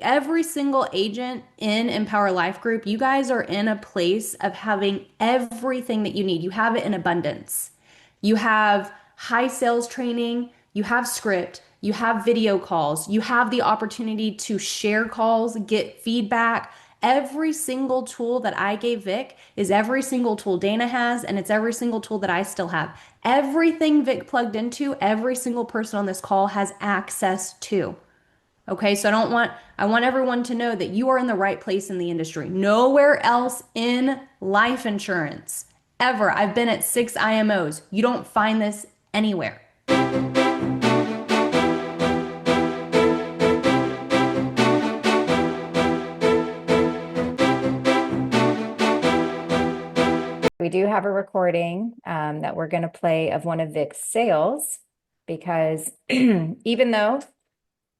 every single agent in Empower Life Group, you guys are in a place of having everything that you need. You have it in abundance. You have high sales training, you have script, you have video calls, you have the opportunity to share calls, get feedback. Every single tool that I gave Vic is every single tool Dana has, and it's every single tool that I still have. Everything Vic plugged into, every single person on this call has access to. Okay, so I want everyone to know that you are in the right place in the industry. Nowhere else in life insurance ever. I've been at 6 IMOs. You don't find this anywhere. We do have a recording that we're going to play of one of Vic's sales because even though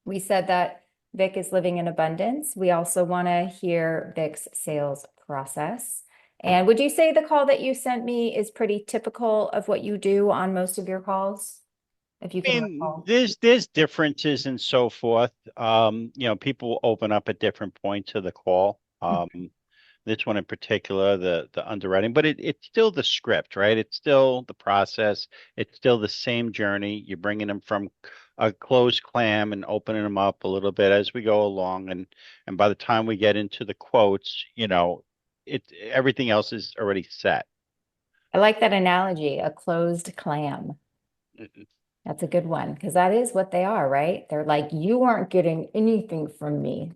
we said that Vic is living in abundance, we also want to hear Vic's sales process. And would you say the call that you sent me is pretty typical of what you do on most of your calls, if you I can mean, recall? there's differences and so forth. People open up at different points of the call. This one in particular, the underwriting, but it's still the script, right? It's still the process. It's still the same journey. You're bringing them from a closed clam and opening them up a little bit as we go along, and by the time we get into the quotes, everything else is already set. I like that analogy, a closed clam. That's a good one because that is what they are, right? They're like, you aren't getting anything from me.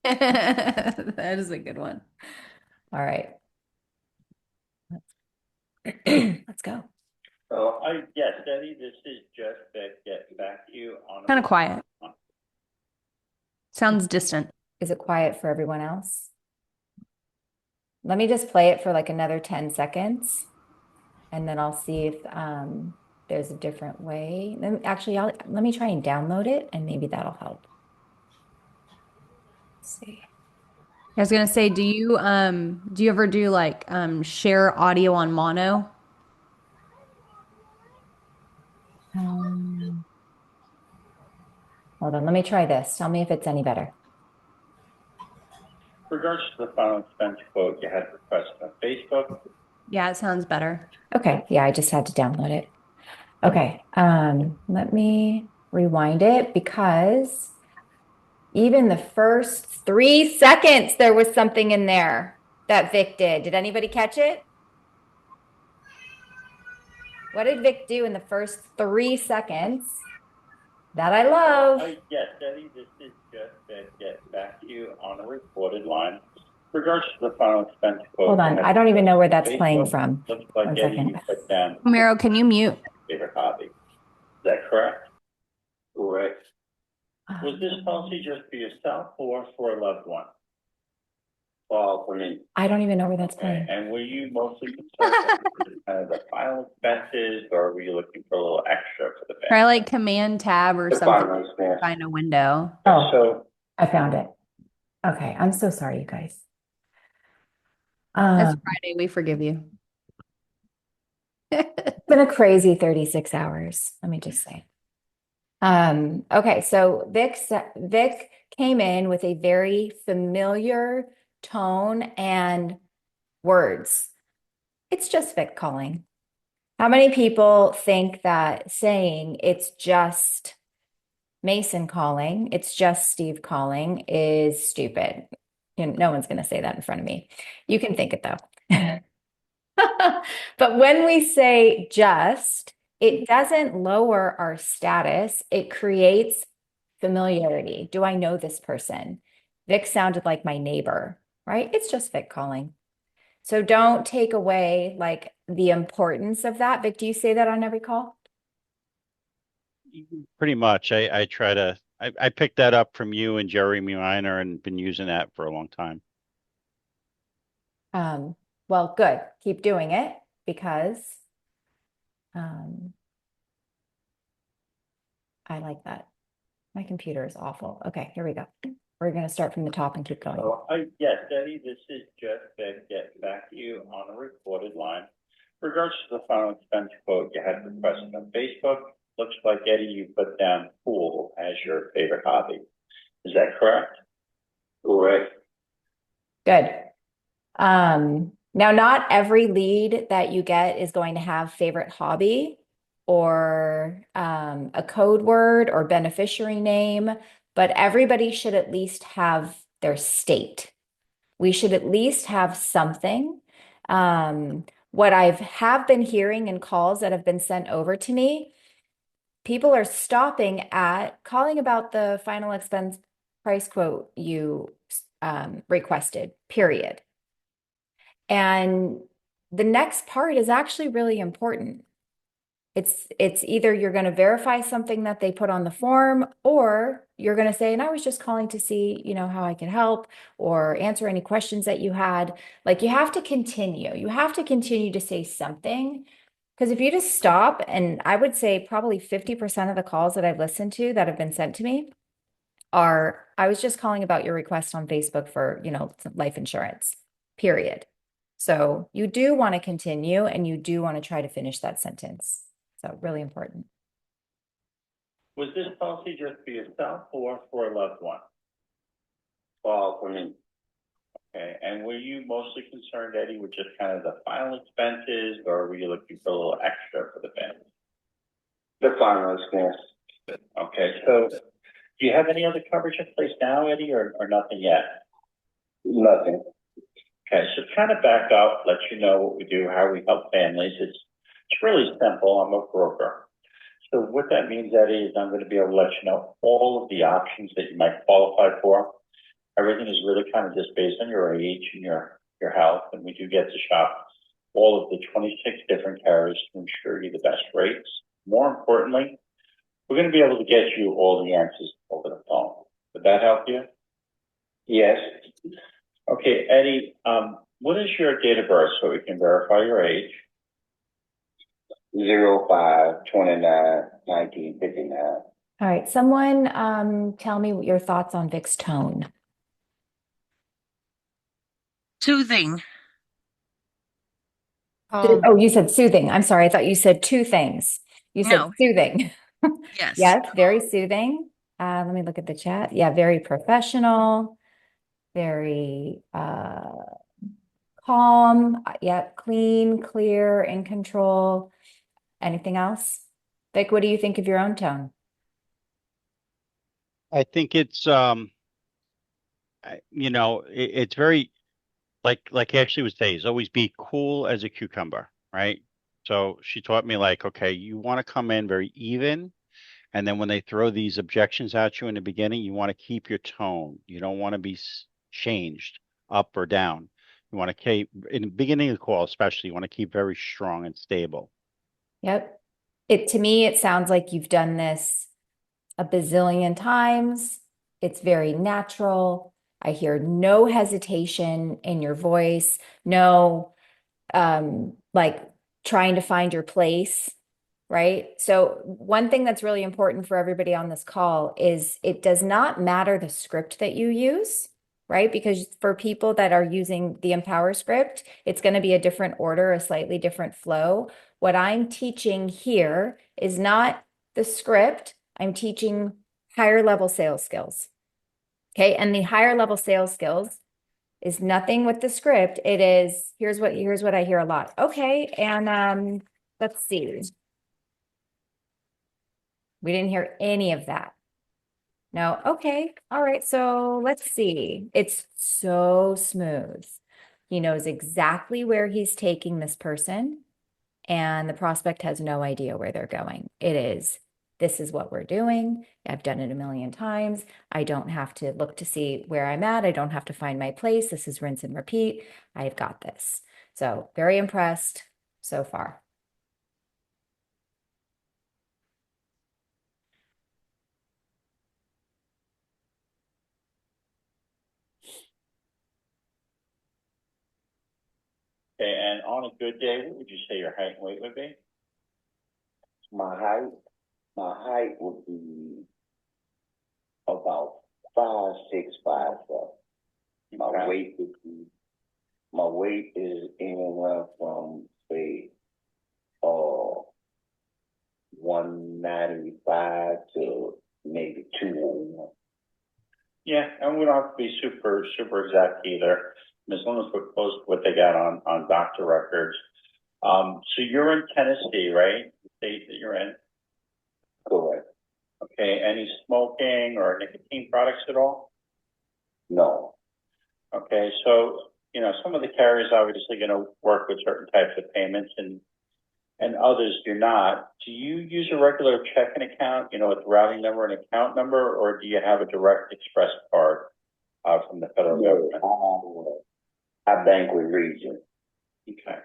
That is a good one. All right, let's go. So yes, Debbie, this is just that getting back to you on Kind of quiet. Sounds distant. Is it quiet for everyone else? Let me just play it for like another 10 seconds and then I'll see if there's a different way. Let me try and download it and maybe that'll help. Let's see. I was gonna say, do you ever do like share audio on mono? Um, Hold on, let me try this. Tell me if it's any better. regards to the final expense quote you had requested on Facebook. Yeah, it sounds better. Okay, yeah, I just had to download it. Okay, let me rewind it because even the first 3 seconds, there was something in there that Vic did. Did anybody catch it? What did Vic do in the first 3 seconds that I love? Yes, Debbie, this is just that getting back to you on a recorded line. Regards to the final expense quote. Hold on, I don't even know where that's Facebook, playing from. looks like 1 Eddie, second. you put down Miro, can you mute? favorite hobby. Is that correct? Correct. Was this policy just for yourself or for a loved one? Well, for me. I don't even know where that's playing. And were you mostly concerned with kind of the final expenses, or were you looking for a little extra for the family? Try like Command Tab or The something. final expense. Find a window. Oh, So I found it. Okay, I'm so sorry, you guys. It's Friday. We forgive you. It's been a crazy 36 hours, let me just say. Okay, so Vic came in with a very familiar tone and words. It's just Vic calling. How many people think that saying it's just Mason calling, it's just Steve calling is stupid? No one's going to say that in front of me. You can think it though. But when we say just, it doesn't lower our status. It creates familiarity. Do I know this person? Vic sounded like my neighbor, right? It's just Vic calling. So don't take away like the importance of that. Vic, do you say that on every call? Pretty much. I picked that up from you and Jeremy Miner and been using that for a long time. Well, good. Keep doing it because I like that. My computer is awful. Okay, here we go. We're going to start from the top and keep going. yes, Eddie, this is just that getting back to you on a recorded line. Regards to the final expense quote you had requested on Facebook, looks like Eddie, you put down pool as your favorite hobby. Is that correct? Correct. Good. Now not every lead that you get is going to have favorite hobby or a code word or beneficiary name, but everybody should at least have their state. We should at least have something. What have been hearing in calls that have been sent over to me, people are stopping at calling about the final expense price quote you requested, period. And the next part is actually really important. It's either you're going to verify something that they put on the form, or you're going to say, and I was just calling to see, how I can help or answer any questions that you had. Like you have to continue. You have to continue to say something. Because if you just stop, and I would say probably 50% of the calls that I've listened to that have been sent to me are, I was just calling about your request on Facebook for, life insurance, period. So you do want to continue and you do want to try to finish that sentence. So really important. Was this policy just for yourself or for a loved one? Well, for me. Okay, and were you mostly concerned, Eddie, with just kind of the final expenses, or were you looking for a little extra for the family? The final expense. Okay, so do you have any other coverage in place now, Eddie, or nothing yet? Nothing. Okay, so kind of back up, let you know what we do, how we help families. It's really simple. I'm a broker. So what that means, Eddie, is I'm going to be able to let you know all of the options that you might qualify for. Everything is really kind of just based on your age and your health, and we do get to shop all of the 26 different carriers to ensure you the best rates. More importantly, we're going to be able to get you all the answers over the phone. Would that help you? Yes. Okay, Eddie, what is your date of birth so we can verify your age? 05/29/1959. All right, someone tell me your thoughts on Vic's tone. Soothing. Oh, you said soothing. I'm sorry. I thought you said two things. You said No. soothing. Yes. Yes, very soothing. Let me look at the chat. Yeah, very professional, very calm. Yeah, clean, clear, in control. Anything else? Vic, what do you think of your own tone? I think it's it's very like Ashley would say, is always be cool as a cucumber, right? So she taught me like, okay, you want to come in very even, and then when they throw these objections at you in the beginning, you want to keep your tone. You don't want to be changed up or down. You want to keep in the beginning of the call, especially, you want to keep very strong and stable. Yep. To me, it sounds like you've done this a bazillion times. It's very natural. I hear no hesitation in your voice, no like trying to find your place, right? So one thing that's really important for everybody on this call is it does not matter the script that you use, right? Because for people that are using the Empower script, it's going to be a different order, a slightly different flow. What I'm teaching here is not the script. I'm teaching higher level sales skills. Okay. And the higher level sales skills is nothing with the script. It is, here's what I hear a lot. Okay. And let's see. We didn't hear any of that. No. Okay. All right. So let's see. It's so smooth. He knows exactly where he's taking this person, and the prospect has no idea where they're going. This is what we're doing. I've done it a million times. I don't have to look to see where I'm at. I don't have to find my place. This is rinse and repeat. I've got this. So very impressed so far. Okay, and on a good day, what would you say your height and weight would be? My height would be about 5'6", 5'7". My weight is anywhere from say 195 to maybe 201. Yeah, and we don't have to be be super exact either, as long as we're close to what they got on doctor records. So you're in Tennessee, right? The state that you're in. Correct. Okay. Any smoking or nicotine products at all? No. Okay. So, you know, some of the carriers are obviously going to work with certain types of payments and others do not. Do you use a regular checking account, you know, with routing number and account number, or do you have a direct express card from the federal government? I bank with Region. Okay.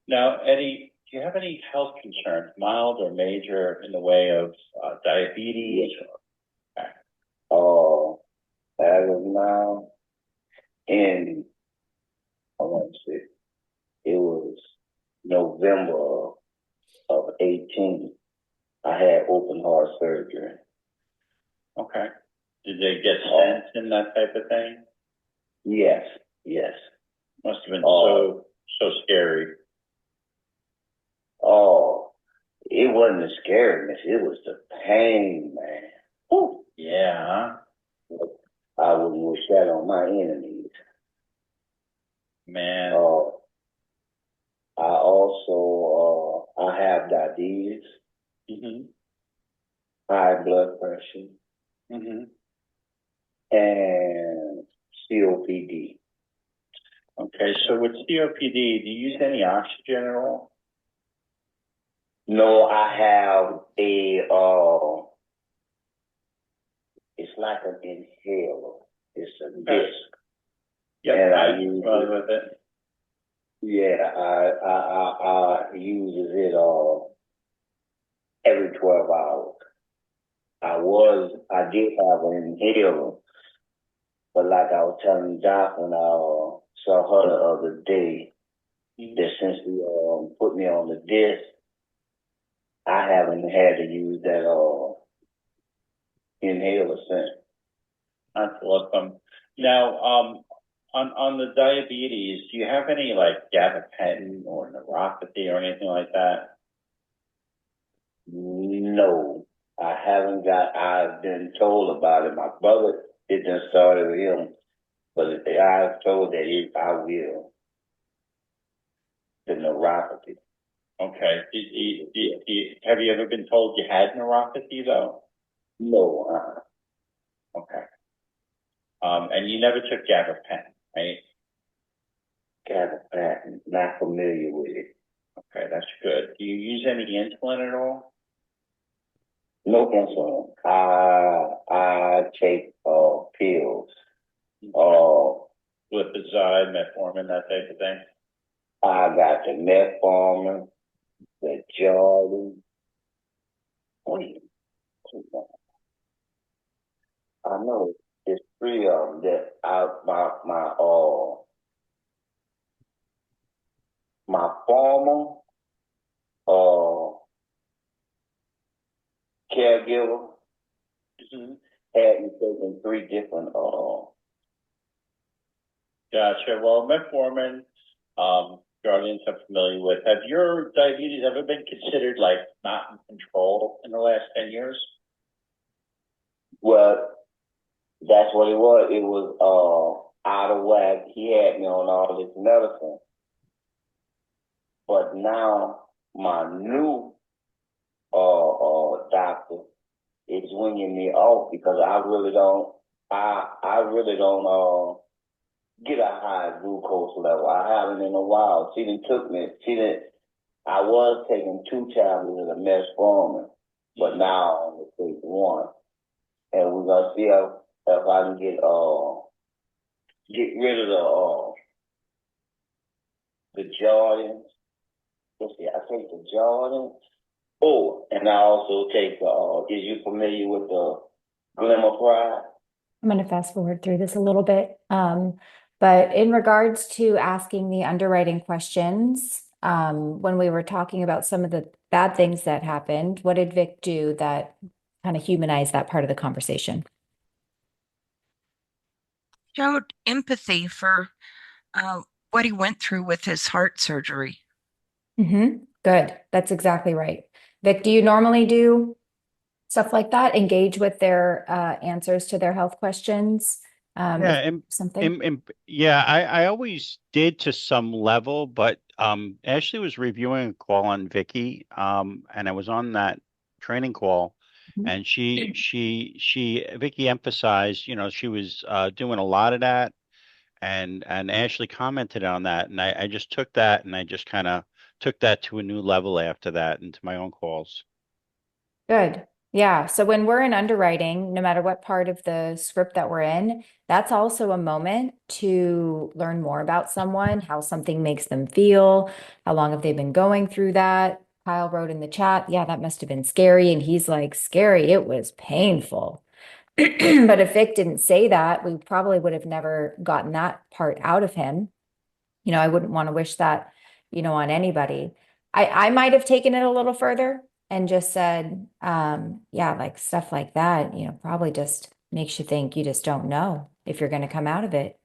Now, Eddie, do you have any health concerns, mild or major, in the way of diabetes? Yes. As of now, in, I want to say, it was November of 18, I had open heart surgery. Okay. Did they get stents and that type of thing? Yes, yes. Must have been so scary. Oh, it wasn't the scariness, it was the pain, man. Oh, yeah. I wouldn't wish that on my enemies. Man. I also, I have diabetes, high blood pressure, and COPD. Okay, so with COPD, do you use any oxygen at all? No, I have it's like an inhaler. It's a disc. Yeah, and I I'm use familiar with it. Yeah, I uses it every 12 hours. I did have an inhaler, but like I was telling Doc when I saw her the other day, that since we put me on the disc, I haven't had to use that inhaler since. That's awesome. Now, on the diabetes, do you have any like gabapentin or neuropathy or anything like that? No, I haven't got. I've been told about it. My brother, it just started with him, but I've told that I will. The neuropathy. Okay. Have you ever been told you had neuropathy though? No. Okay. And you never took gabapentin, right? Gabapentin, not familiar with it. Okay, that's good. Do you use any insulin at all? No insulin. I take pills. Glipizide, metformin, that type of thing. I got the metformin, the Jordan. I know it's 3 of them that my former caregiver had me taking 3 different Gotcha. Well, metformin, Guardians I'm familiar with. Have your diabetes ever been considered like not in control in the last 10 years? well, that's what it was. It was out of whack. He had me on all this medicine. But now my new doctor is winging me off because I really don't get a high glucose level. I haven't in a while. I was taking 2 tablets of metformin, but now I only take 1. And we're gonna see if I can get rid of the Jordans. Let's see, I take the Jordans. Oh, and I also take is you familiar with the Glimmer Pride? I'm going to fast forward through this a little bit. But in regards to asking the underwriting questions, when we were talking about some of the bad things that happened, what did Vic do that kind of humanized that part of the conversation? Showed empathy for what he went through with his heart surgery. Good. That's exactly right. Vic, do you normally do stuff like that? Engage with their answers to their health questions If Yeah, something. yeah, I always did to some level, but Ashley was reviewing a call on Vicky, and I was on that training call, Mhm. and Vicky emphasized, she was doing a lot of that, and Ashley commented on that, and I just took that and I just kind of took that to a new level after that into my own calls. Good. Yeah. So when we're in underwriting, no matter what part of the script that we're in, that's also a moment to learn more about someone, how something makes them feel, how long have they been going through that. Kyle wrote in the chat, yeah, that must have been scary. And he's like, scary, it was painful. But if Vic didn't say that, we probably would have never gotten that part out of him. I wouldn't want to wish that, on anybody. I might have taken it a little further and just said, yeah, like stuff like that, probably just makes you think you just don't know if you're going to come out of it,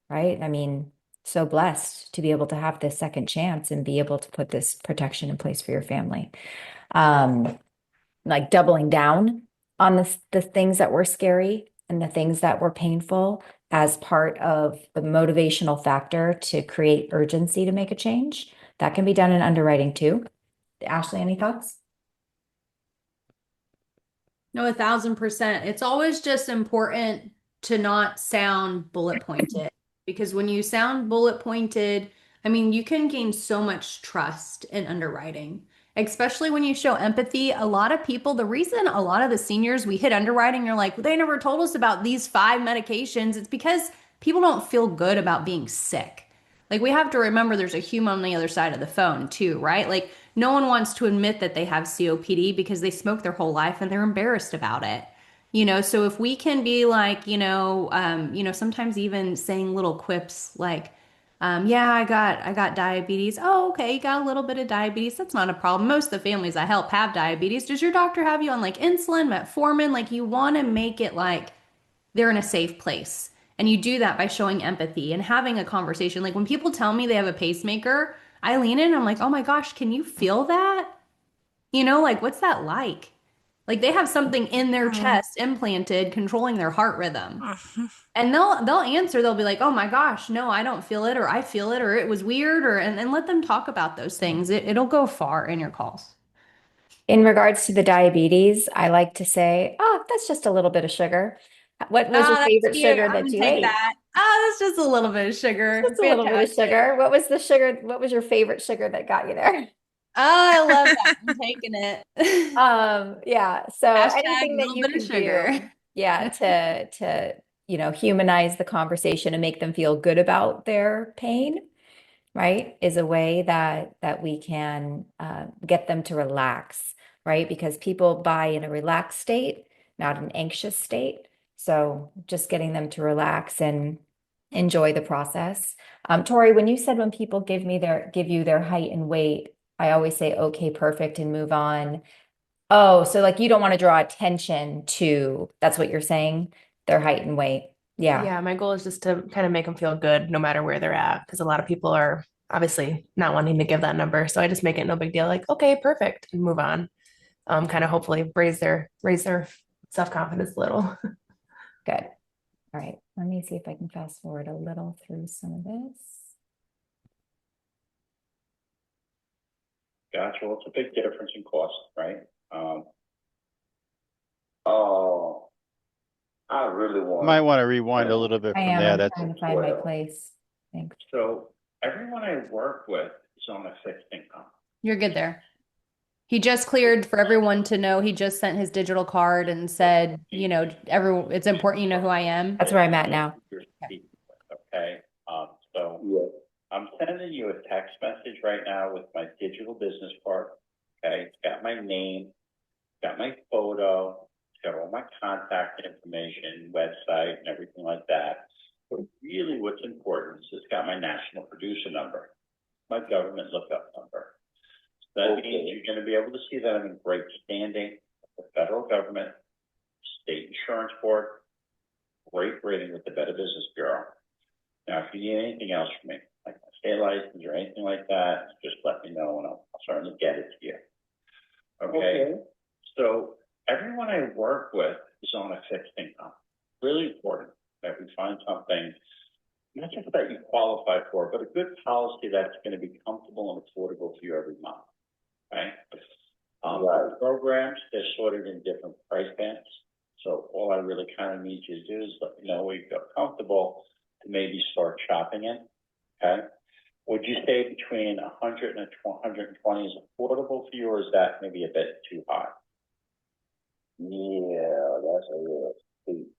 right? I mean, so blessed to be able to have this second chance and be able to put this protection in place for your family. Um, like doubling down on the things that were scary and the things that were painful as part of the motivational factor to create urgency to make a change. That can be done in underwriting too. Ashley, any thoughts? No, 1,000%. It's always just important to not sound bullet pointed because when you sound bullet pointed, I mean, you can gain so much trust in underwriting, especially when you show empathy. A lot of people, the reason a lot of the seniors we hit underwriting, you're like, well, they never told us about these 5 medications. It's because people don't feel good about being sick. Like we have to remember there's a human on the other side of the phone too, right? Like no one wants to admit that they have COPD because they smoke their whole life and they're embarrassed about it. So if we can be like, sometimes even saying little quips like, yeah, I got diabetes. Oh, okay, you got a little bit of diabetes. That's not a problem. Most of the families I help have diabetes. Does your doctor have you on like insulin, metformin? Like you want to make it like they're in a safe place. And you do that by showing empathy and having a conversation. Like when people tell me they have a pacemaker, I lean in and I'm like, oh my gosh, can you feel that? Like what's that like? Like they have something in their Mm, chest implanted controlling their heart rhythm. mhm. And they'll answer, they'll be like, oh my gosh, no, I don't feel it, or I feel it, or it was weird, or and let them talk about those things. It'll go far in your calls. In regards to the diabetes, I like to say, oh, that's just a little bit of sugar. What was your Ah, that's favorite cute. sugar I'm that gonna you take ate? that. Ah, that's just a little bit of sugar. Just a little bit of Fantastic. sugar. What was the sugar? What was your favorite sugar that got you there? Oh, I love that. I'm taking it. Yeah. So Hashtag anything that little you bit of can do, sugar. yeah, to humanize the conversation and make them feel good about their pain, right, is a way that we can get them to relax, right? Because people buy in a relaxed state, not an anxious state. So just getting them to relax and enjoy the process. Tori, when you said when people give you their height and weight, I always say, okay, perfect, and move on. Oh, so like you don't want to draw attention to, that's what you're saying, their height and weight. Yeah, Yeah, my goal is just to kind of make them feel good no matter where they're at, because a lot of people are obviously not wanting to give that number. So I just make it no big deal, like, okay, perfect, and move on. Kind of hopefully raise their self-confidence a little. good. All right. Let me see if I can fast forward a little through some of this. Gotcha. Well, it's a big difference in cost, right? Oh, I really Might want want to rewind a little bit I from am. there. I'm That's trying to find my place. Thanks. so everyone I work with is on a fixed income. You're good there. He just cleared for everyone to know. He just sent his digital card and said, it's important you know who I am. That's where I'm at now. Okay. So yeah. I'm sending you a text message right now with my digital business card. Okay. It's got my name, got my photo, it's got all my contact information, website, and everything like that. But really what's important is it's got my national producer number, my government lookup number. So that means you're going to be able to see that I'm in great standing with the federal government, state insurance board, great rating with the Better Business Bureau. Now, if you need anything else from me, like my state license or anything like that, just let me know and I'll certainly get it to you. Okay. So everyone I work with is on a fixed income. Really important that we find something, not just that you qualify for, but a good policy that's going to be comfortable and affordable for you every month, right? Right. Programs, they're sorted in different price bands. So all I really kind of need you to do is let me know where you feel comfortable to maybe start shopping in, okay? Would you say between 100 and 120 is affordable for you, or is that maybe a bit too high? Yeah, that's a little steep.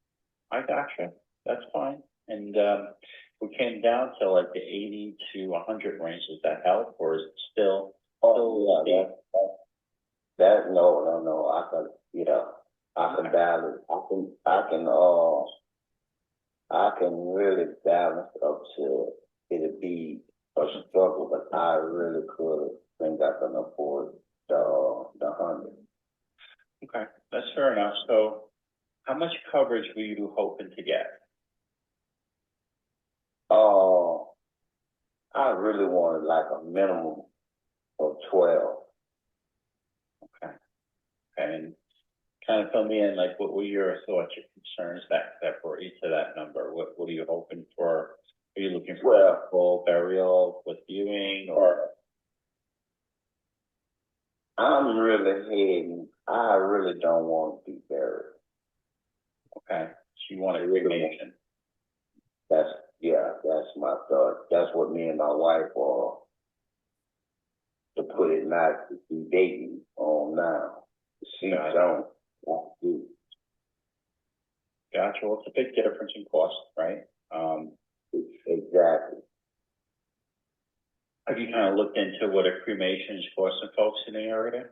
I gotcha. That's fine. And we came down to like the 80 to 100 range. Does that help, or is it still? Oh, yeah, no. I can, I can balance. I can really balance up to it'll be a struggle, but I really could think I can afford the 100. Okay, that's fair enough. So, how much coverage were you hoping to get? I really wanted like a minimum of 12. Okay, and kind of fill me in, like, what were your thoughts, your concerns that brought you to that number? What are you hoping for? Are you looking for a full burial with viewing, or? I really don't want to be buried. Okay, so you want a cremation? That's my thought. That's what me and my wife are, to put it nice, to be dating on now. She don't want to do. Gotcha. Well, it's a big difference in cost, right? Exactly. Have you kind of looked into what a cremation is costing folks in the area?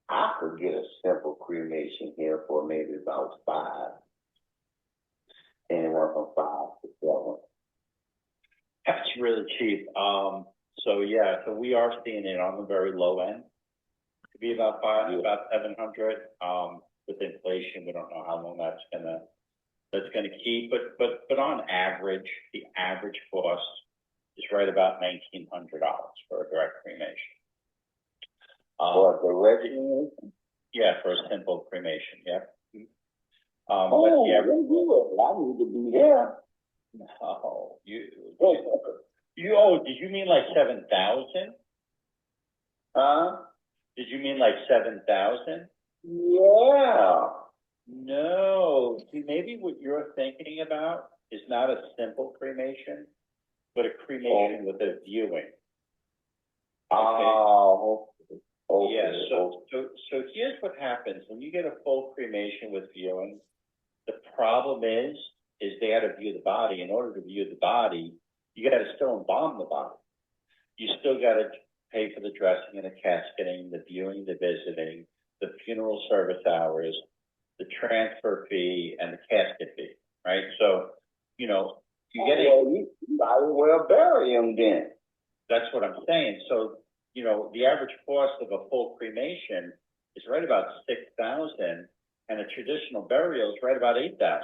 I could get a simple cremation here for maybe about 5. Anywhere from 5 to 7. That's really cheap. So we are seeing it on the very low end. It could be about 700. With inflation, we don't know how long that's gonna keep. But on average, the average cost is right about $1,900 for a direct cremation. For a direct cremation? Yeah, for a simple cremation. Yeah. I need to be there. No, did you mean like 7,000? Huh? Did you mean like 7,000? Yeah. No. See, maybe what you're thinking about is not a simple cremation, but a cremation with a viewing. Oh. Okay. Yeah. So here's what happens when you get a full cremation with viewing. The problem is they got to view the body. In order to view the body, you got to still embalm the body. You still got to pay for the dressing and the casketing, the viewing, the visiting, the funeral service hours, the transfer fee, and the casket fee, right? So, you get you might as well bury him then. That's what I'm saying. So, the average cost of a full cremation is right about $6,000, and a traditional burial is right about $8,000.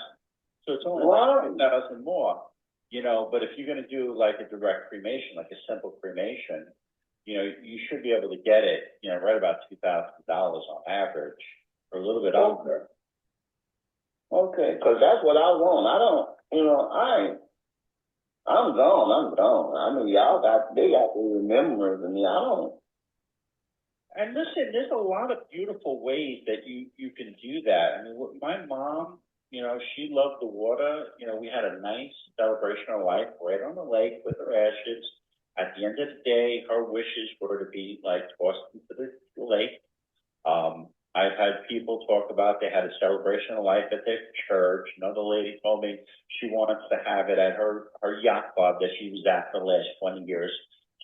So it's only like $2,000 more, but if you're going to do like a direct cremation, like a simple cremation, you should be able to get it, right about $2,000 on average, or a little bit under. Okay, because that's what I want. I'm gone. I mean, they got to remember me. I don't. And listen, there's a lot of beautiful ways that you can do that. I mean, my mom, she loved the water. We had a nice celebration of life right on the lake with her ashes. At the end of the day, her wishes were to be like tossed into the lake. I've had people talk about they had a celebration of life at their church. Another lady told me she wants to have it at her yacht club that she was at for the last 20 years.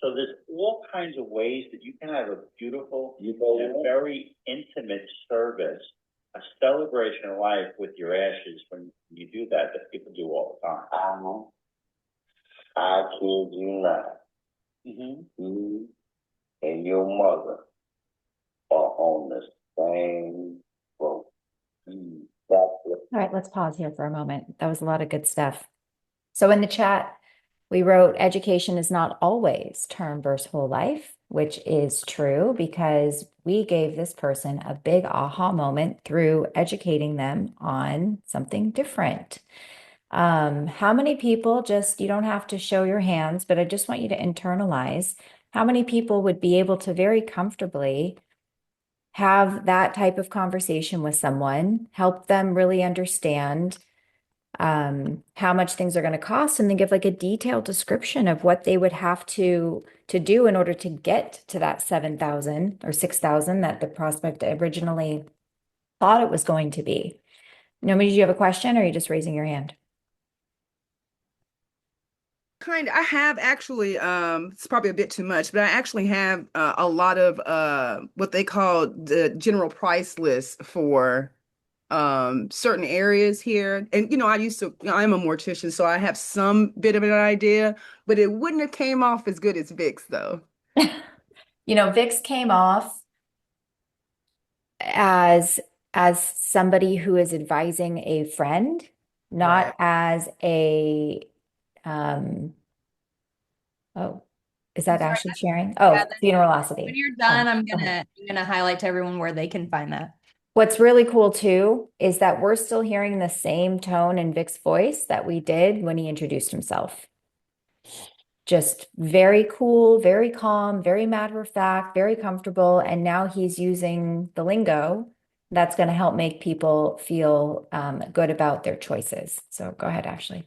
So there's all kinds of ways that you can have a beautiful and very intimate service, a celebration of life with your ashes when you do that people do all the time. I kid you not. You and your mother are on the same boat. All right, let's pause here for a moment. That was a lot of good stuff. So in the chat, we wrote, education is not always term versus whole life. which is true because we gave this person a big aha moment through educating them on something different. How many people just, you don't have to show your hands, but I just want you to internalize how many people would be able to very comfortably have that type of conversation with someone, help them really understand how much things are going to cost, and then give like a detailed description of what they would have to do in order to get to that 7,000 or 6,000 that the prospect originally thought it was going to be. Naomi, did you have a question or are you just raising your hand? I have actually, it's probably a bit too much, but I actually have a lot of what they call the general price list for certain areas here. And I'm a mortician, so I have some bit of an idea, but it wouldn't have came off as good as Vic's though. Vix came off as somebody who is advising a friend, not Right. as a oh, is I'm that sorry. Ashley sharing? Yeah, Oh, when funeralocity. you're Oh, done, go ahead. I'm gonna highlight to everyone where they can find that. What's really cool too is that we're still hearing the same tone in Vic's voice that we did when he introduced himself. Just very cool, very calm, very matter of fact, very comfortable. And now he's using the lingo that's going to help make people feel good about their choices. So go ahead, Ashley.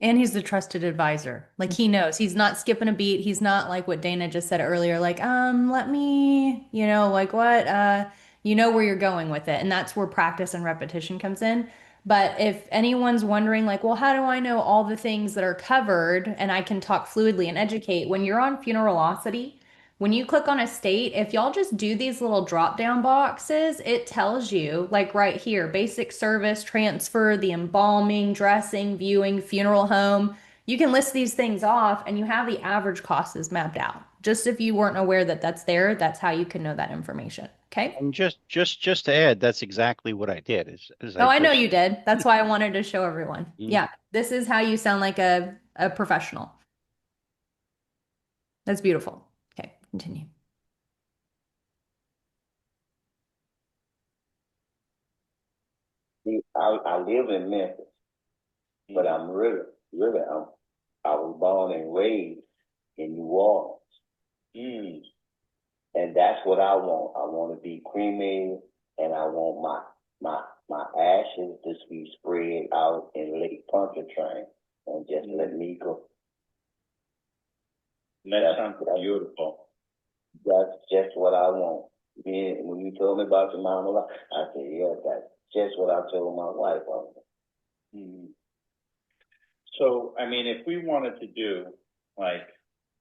And he's the trusted advisor. Like he knows he's not skipping a beat. He's not like what Dana just said earlier, like, let me, like what, you know where you're going with it. And that's where practice and repetition comes in. But if anyone's wondering, like, well, how do I know all the things that are covered and I can talk fluidly and educate? When you're on Funeralocity, when you click on a state, if y'all just do these little drop down boxes, it tells you, like right here, basic service, transfer, the embalming, dressing, viewing, funeral home. You can list these things off and you have the average costs mapped out. Just if you weren't aware that that's there, that's how you can know that information. Okay. And just to add, that's exactly what I did. Is Oh, I I know just you did. That's why I wanted to show everyone. mm, Yeah. This is how you sound like a professional. That's beautiful. Okay. Continue. See, I live in Memphis, but I was born and raised in New Orleans. Mm. And that's what I want. I want to be cremated, and I want my ashes to be spread out in Lake Pontchartrain, and just let me go. That sounds beautiful. That's just what I want. When you told me about your mama, I said, yeah, that's just what I told my wife. Mm. So, I mean, if we wanted to do like,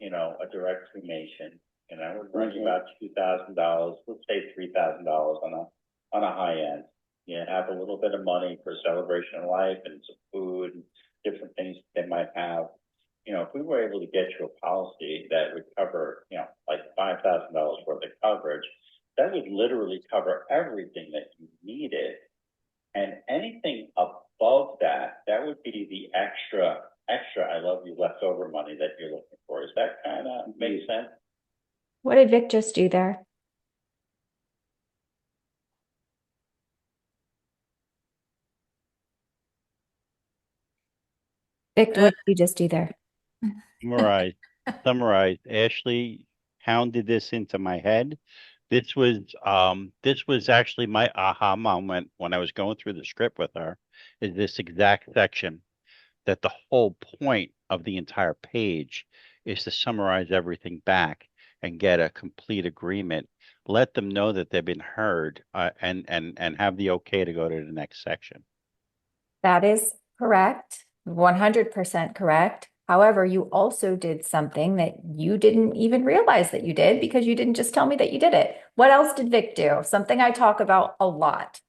a direct cremation, and I would run you about $2,000, let's say $3,000 on a high end. You have a little bit of money for celebration of life and some food and different things they might have. If we were able to get you a policy that would cover, like $5,000 worth of coverage, that would literally cover everything that you needed. And anything above that, that would be the extra I love you leftover money that you're looking for. Does that kind of make sense? What did Vic just do there? Vic, what did you just do there? summarize. Summarize. Ashley pounded this into my head. This was actually my aha moment when I was going through the script with her, is this exact section, that the whole point of the entire page is to summarize everything back and get a complete agreement. Let them know that they've been heard, and have the okay to go to the next section. That is correct, 100% correct. However, you also did something that you didn't even realize that you did because you didn't just tell me that you did it. What else did Vic do? Something I talk about a lot.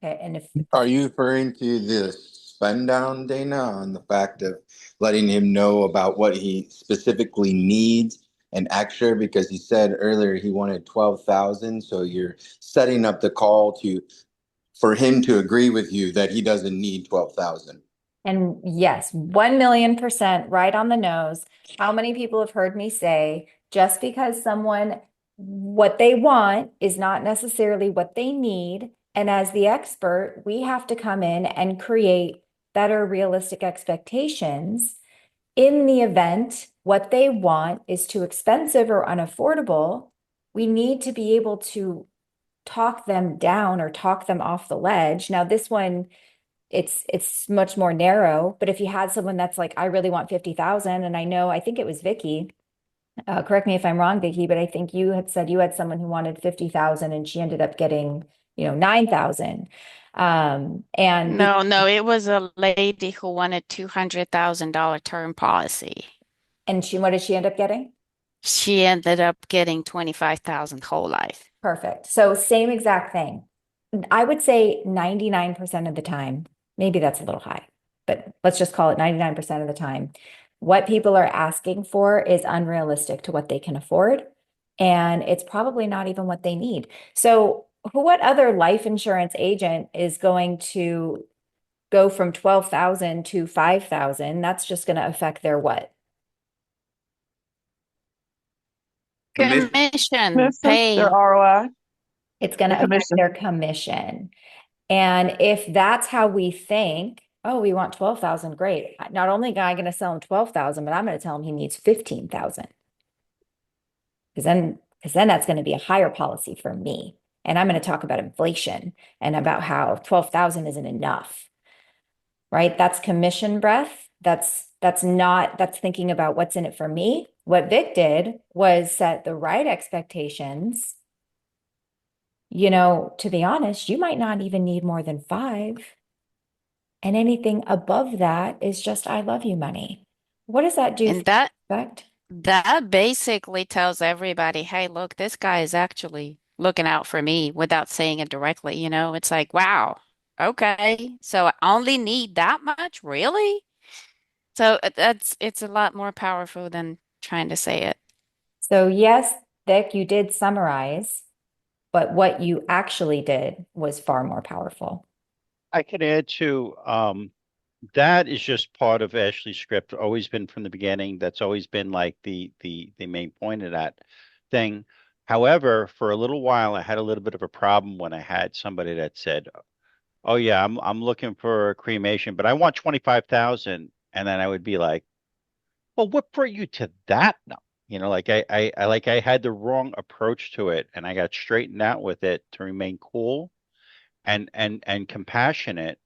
Okay, and if Are you referring to the spend down, Dana, on the fact of letting him know about what he specifically needs and extra? Because he said earlier he wanted 12,000, so you're setting up the call for him to agree with you that he doesn't need 12,000. And yes, 1,000,000% right on the nose. How many people have heard me say just because someone, what they want is not necessarily what they need. And as the expert, we have to come in and create better realistic expectations in the event what they want is too expensive or unaffordable. We need to be able to talk them down or talk them off the ledge. Now, this one, it's much more narrow, but if you had someone that's like, I really want 50,000, and I think it was Vicky, correct me if I'm wrong, Vicky, but I think you had said you had someone who wanted 50,000 and she ended up getting, 9,000. And No, it was a lady who wanted $200,000 term policy. what did she end up getting? She ended up getting 25,000 whole life. Perfect. So same exact thing. I would say 99% of the time, maybe that's a little high, but let's just call it 99% of the time. What people are asking for is unrealistic to what they can afford, and it's probably not even what they need. So, what other life insurance agent is going to go from 12,000 to 5,000? That's just going to affect their what? Commission Commission, their pay. ROI, It's going the to affect commission. their commission. And if that's how we think, oh, we want 12,000, great. Not only am I going to sell him 12,000, but I'm going to tell him he needs 15,000. Because then that's going to be a higher policy for me. And I'm going to talk about inflation and about how 12,000 isn't enough. Right? That's commission breath. That's thinking about what's in it for me. What Vic did was set the right expectations. To be honest, you might not even need more than 5. And anything above that is just I love you money. What does that do for And that effect? that basically tells everybody, hey, look, this guy is actually looking out for me without saying it directly, you know? It's like, wow, okay. So I only need that much, really? So it's a lot more powerful than trying to say it. So yes, Vic, you did summarize, but what you actually did was far more powerful. I can add to that is just part of Ashley's script, always been from the beginning. That's always been like the main point of that thing. However, for a little while, I had a little bit of a problem when I had somebody that said, "Oh yeah, I'm looking for a cremation, but I want 25,000," and then I would be like, "Well, what brought you to that number?" Like I had the wrong approach to it, and I got straightened out with it to remain cool and compassionate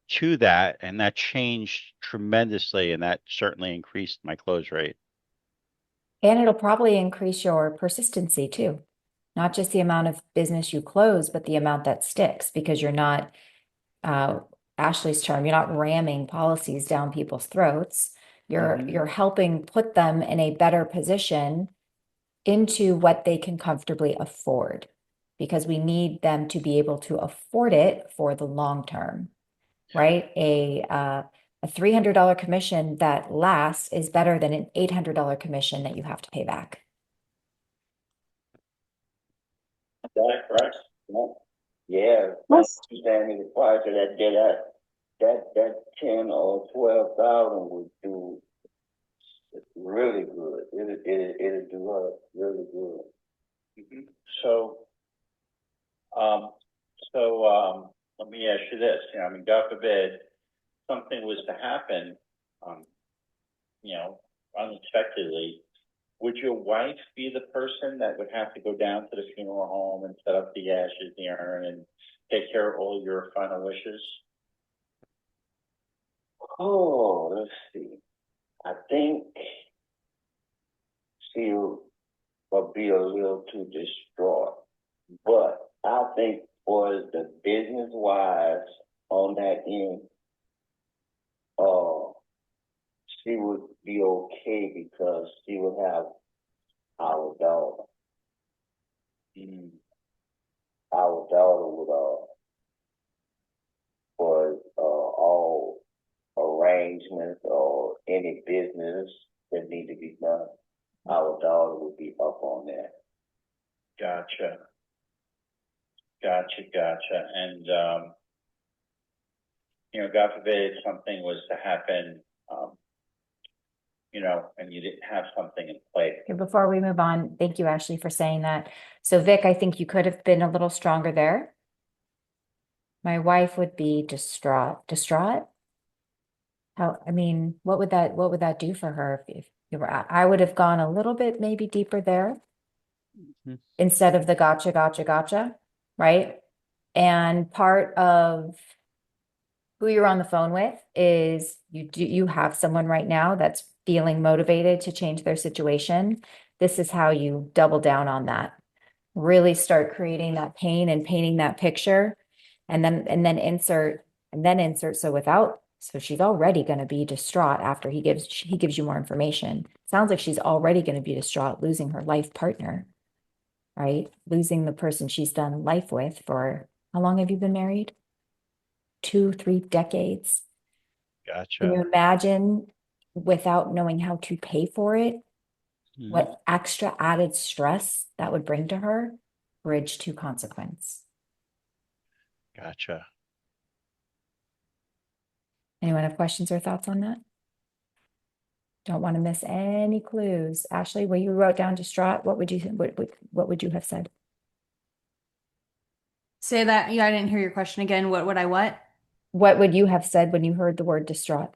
to that, and that changed tremendously, and that certainly increased my close rate. And it'll probably increase your persistency too. Not just the amount of business you close, but the amount that sticks because you're not, uh, Ashley's term, you're not ramming policies down people's throats. You're helping put them in a better position into what they can comfortably afford because we need them to be able to afford it for the long term, right? A $300 commission that lasts is better than an $800 commission that you have to pay back. Is that correct? No. Yeah, thank Yes. you, Sammy. The price of that 10 or 12,000 would do really good. It'll do her really good. Mhm. Um, let me ask you this, I mean, God forbid, something was to happen, um, unexpectedly, would your wife be the person that would have to go down to the funeral home and set up the ashes, the urn, and take care of all your final wishes? Oh, let's see. I think she'll be a little too distraught. But I think for the business wise on that end, uh, she would be okay because she would have our daughter. Our daughter would for all arrangements or any business that need to be done. Our daughter would be up on that. Gotcha. And God forbid something was to happen, and you didn't have something in place. Okay, before we move on, thank you, Ashley, for saying that. So Vic, I think you could have been a little stronger there. My wife would be distraught. Distraught? I mean, what would that do for her if you were, I would have gone a little bit maybe deeper there Mhm. instead of the gotcha, gotcha, gotcha, right? And part of who you're on the phone with is you have someone right now that's feeling motivated to change their situation. This is how you double down on that. Really start creating that pain and painting that picture, and then insert. So she's already going to be distraught after he gives you more information. Sounds like she's already going to be distraught losing her life partner, right? Losing the person she's done life with for how long have you been married? 2, 3 decades. Can you Gotcha. imagine without knowing how to pay for it, Mhm. what extra added stress that would bring to her? Bridge to consequence. Gotcha. Anyone have questions or thoughts on that? Don't want to miss any clues. Ashley, when you wrote down distraught, what would you have said? Say that. Yeah, I didn't hear your question again. What would I what? What would you have said when you heard the word distraught?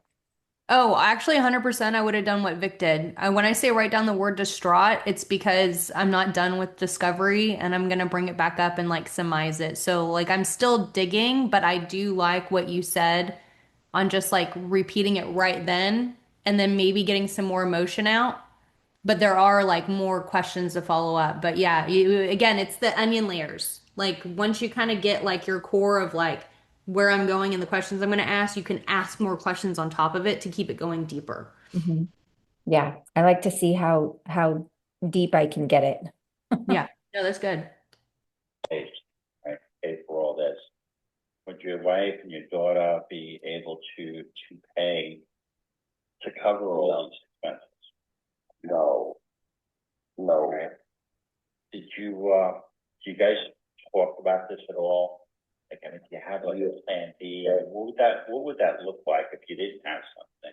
Oh, actually, 100% I would have done what Vic did. When I say write down the word distraught, it's because I'm not done with discovery and I'm gonna bring it back up and like surmise it. So like I'm still digging, but I do like what you said on just like repeating it right then and then maybe getting some more emotion out. But there are like more questions to follow up. But yeah, again, it's the onion layers. Like once you kind of get like your core of like where I'm going and the questions I'm going to ask, you can ask more questions on top of it to keep it going deeper. Mhm. Yeah, I like to see how deep I can get it. Yeah, no, that's good. Pay, right? Pay for all this. Would your wife and your daughter be able to pay to cover all these expenses? No, no. Right? Do you guys talk about this at all? Like, I mean, do you have like a plan B? Or what would that look like if you didn't have something in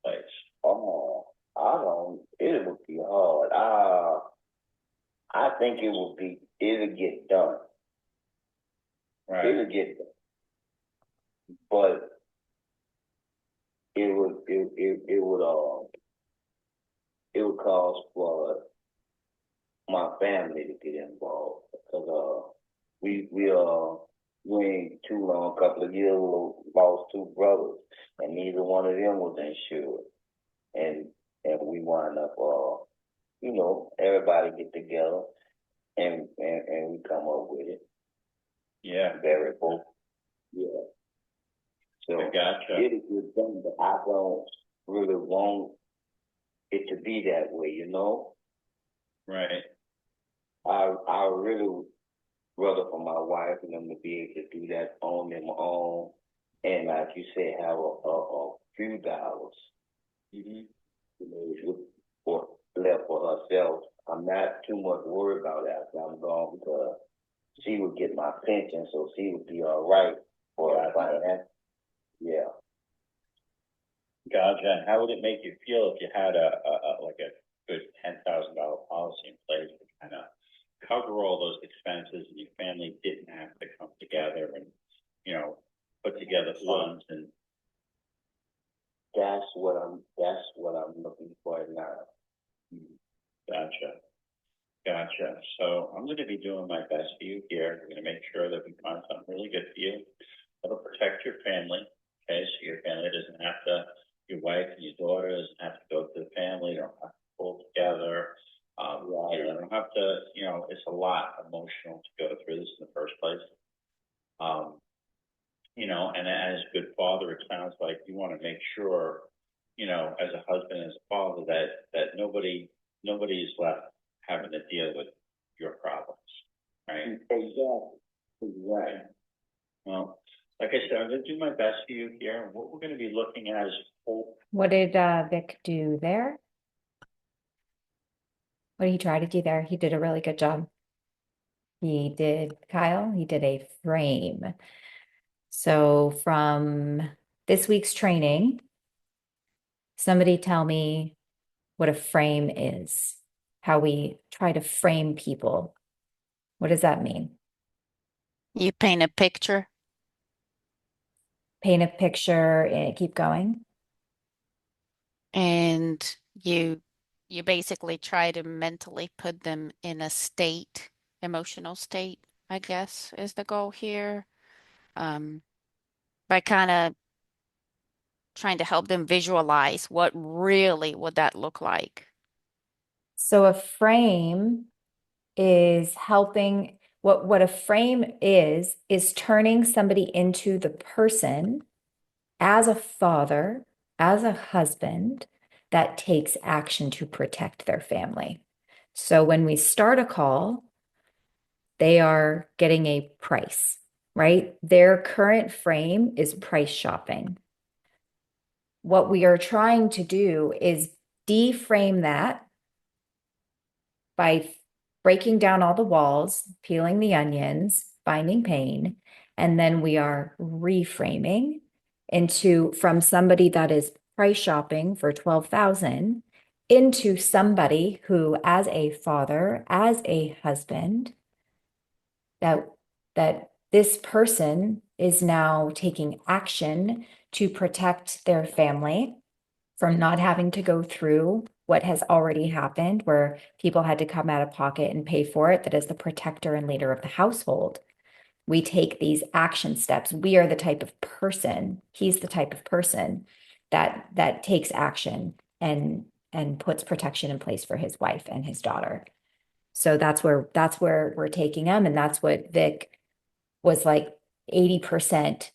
place? Oh, I don't. It would be hard. I think it'll get done. Right. It'll get done. But it would cause for my family to get involved because we ain't too long, a couple of years lost 2 brothers, and neither one of them was insured, and we wind up everybody get together and we come up with it. Yeah. Variable. Yeah. So I gotcha. it is done, but I don't really want it to be that way, you know. Right. I really rather for my wife and them to be able to do that on their own, and like you said, have a few dollars, Mm-hmm. for left for herself. I'm not too much worried about after I'm gone because she would get my pension, so she would be all right for our finance. Yeah. Gotcha. And how would it make you feel if you had like a good $10,000 policy in place to kind of cover all those expenses and your family didn't have to come together and, put together funds and That's what I'm looking for now. gotcha. Gotcha. So I'm going to be doing my best for you here. I'm going to make sure that we find something really good for you. That'll protect your family. Okay. So your family doesn't have to, your wife and your daughter doesn't have to go to the family. They don't have to pull together. They don't have to, it's a lot emotional to go through this in the first place. And as a good father, it sounds like you want to make sure, as a husband, as a father, that nobody is left having to deal with your problems, right? Exactly. Right. Well, like I said, I'm going to do my best for you here. What we're going to be looking at is hope. What did Vic do there? What did he try to do there? He did a really good job. He did, Kyle, he did a frame. So from this week's training, somebody tell me what a frame is, how we try to frame people. What does that mean? You paint a picture. Paint a picture and keep going. And you basically try to mentally put them in a state, emotional state, I guess, is the goal here. Um, by kind of trying to help them visualize what really would that look like. So a frame is helping, what a frame is turning somebody into the person as a father, as a husband that takes action to protect their family. So when we start a call, they are getting a price, right? Their current frame is price shopping. What we are trying to do is deframe that by breaking down all the walls, peeling the onions, finding pain, and then we are reframing into from somebody that is price shopping for 12,000 into somebody who as a father, as a husband, that this person is now taking action to protect their family from not having to go through what has already happened, where people had to come out of pocket and pay for it, that is the protector and leader of the household. We take these action steps. We are the type of person, he's the type of person that takes action and puts protection in place for his wife and his daughter. So that's where we're taking him. And that's what Vic was like 80%,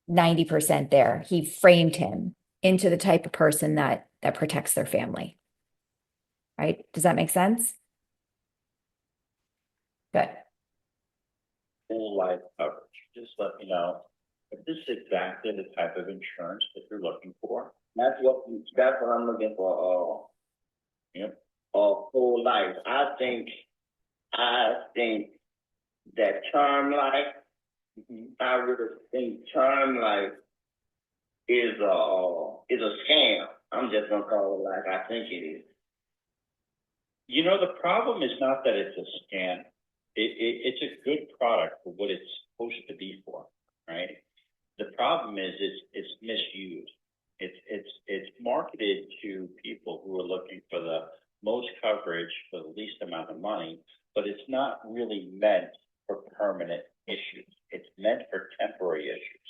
90% there. He framed him into the type of person that protects their family. Right? Does that make sense? Good. Full life coverage. Just let me know if this is exactly the type of insurance that you're looking for. That's what I'm looking for. Yep. Full life. I think that term life. I really think term life is a scam. I'm just gonna call it like I think it is. You know, the problem is not that it's a scam. It's a good product for what it's supposed to be for, right? The problem is it's misused. It's marketed to people who are looking for the most coverage for the least amount of money, but it's not really meant for permanent issues. It's meant for temporary issues.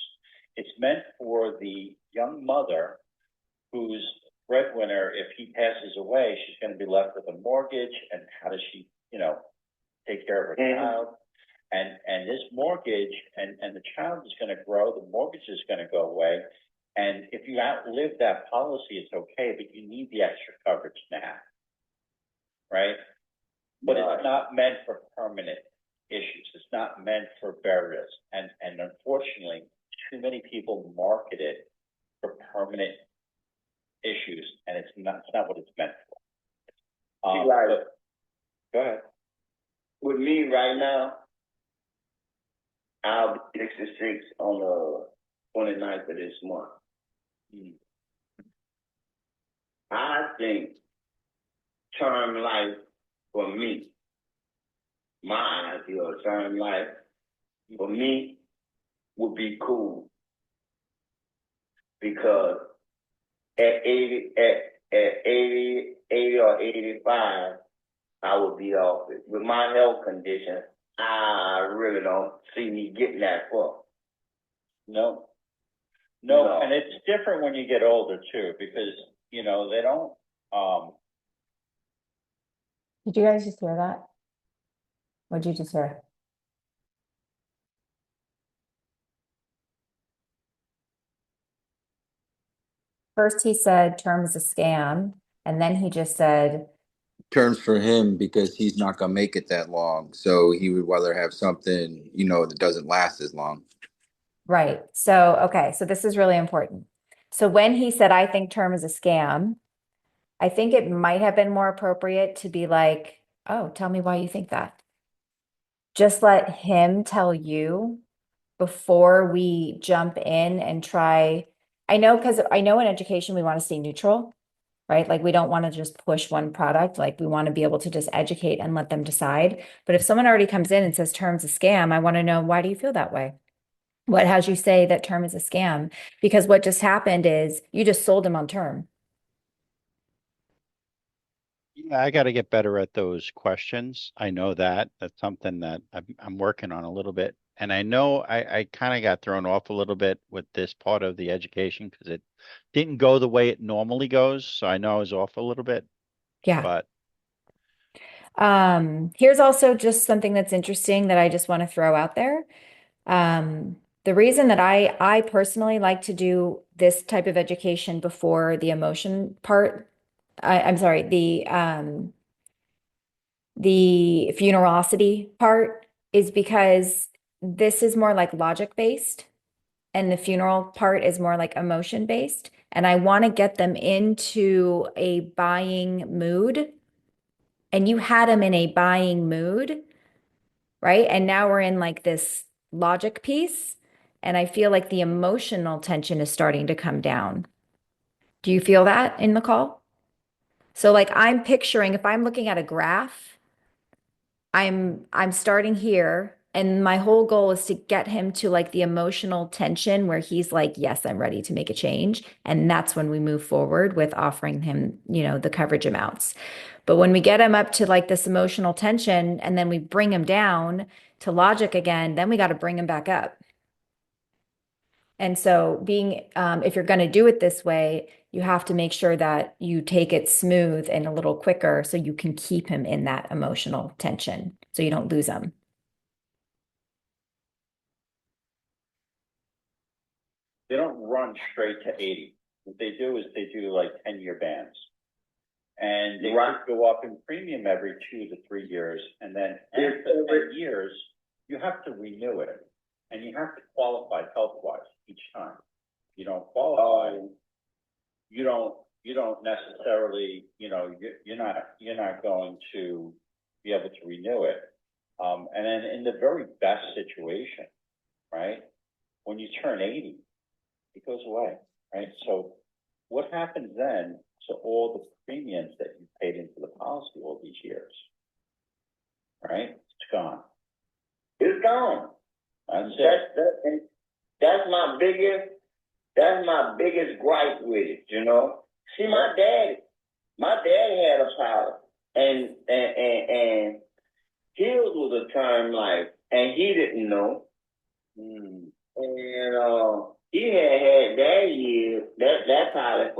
It's meant for the young mother whose breadwinner, if he passes away, she's going to be left with a mortgage, and how does she, take care of her child? And this mortgage and the child is going to grow, the mortgage is going to go away. And if you outlive that policy, it's okay, but you need the extra coverage now, right? But it's not meant for permanent issues. It's not meant for burials. And unfortunately, too many people market it for permanent issues, and it's not what it's meant for. Go ahead. With me right now, I'll be 66 on the 29th of this month. I think term life for me, my idea of term life for me would be cool, because at 80 or 85, I would be off it. With my health condition, I really don't see me getting that far. No, No. and it's different when you get older too, because they don't. Did you guys just hear that? What did you just hear? First, he said term is a scam, and then he just said, Terms for him because he's not gonna make it that long. So he would rather have something, that doesn't last as long. right. So, okay, so this is really important. So when he said, I think term is a scam, I think it might have been more appropriate to be like, oh, tell me why you think that. Just let him tell you before we jump in and try. I know, because I know in education we want to stay neutral, right? Like we don't want to just push one product. Like we want to be able to just educate and let them decide. But if someone already comes in and says term's a scam, I want to know, why do you feel that way? What has you say that term is a scam? Because what just happened is you just sold them on term. Yeah, I got to get better at those questions. I know that. That's something that I'm working on a little bit. And I know I kind of got thrown off a little bit with this part of the education because it didn't go the way it normally goes. So I know I was off a little bit, Yeah. but Here's also just something that's interesting that I just want to throw out there. The reason that I personally like to do this type of education before the emotion part, I'm sorry, the funerosity part, is because this is more like logic based and the funeral part is more like emotion based. And I want to get them into a buying mood. And you had them in a buying mood, right? And now we're in like this logic piece. And I feel like the emotional tension is starting to come down. Do you feel that in the call? So like I'm picturing, if I'm looking at a graph, I'm starting here and my whole goal is to get him to like the emotional tension where he's like, yes, I'm ready to make a change. And that's when we move forward with offering him, the coverage amounts. But when we get him up to like this emotional tension and then we bring him down to logic again, then we got to bring him back up. And so if you're going to do it this way, you have to make sure that you take it smooth and a little quicker so you can keep him in that emotional tension so you don't lose him. They don't run straight to 80. What they do is they do like 10-year bands. And they go up in premium every 2 to 3 years. And then after 10 years, you have to renew it. And you have to qualify health-wise each time. You don't qualify, you don't necessarily, you're not going to be able to renew it. And then in the very best situation, right? When you turn 80, it goes away, right? So what happens then to all the premiums that you paid into the policy all these years, right? It's gone. It's gone. That's it. And that's my biggest gripe with it, See, my dad had a pilot, and his was a term life, and he didn't know. And he had that year, that pilot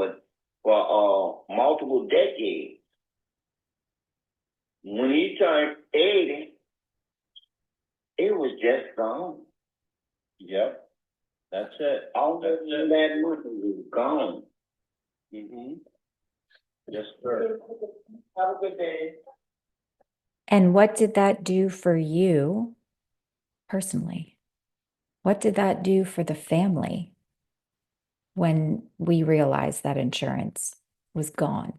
for multiple decades. When he turned 80, it was just gone. Yep. That's it. All that money was gone. Mm-hmm. Yes, sir. Have a good day. And what did that do for you personally? What did that do for the family when we realized that insurance was gone?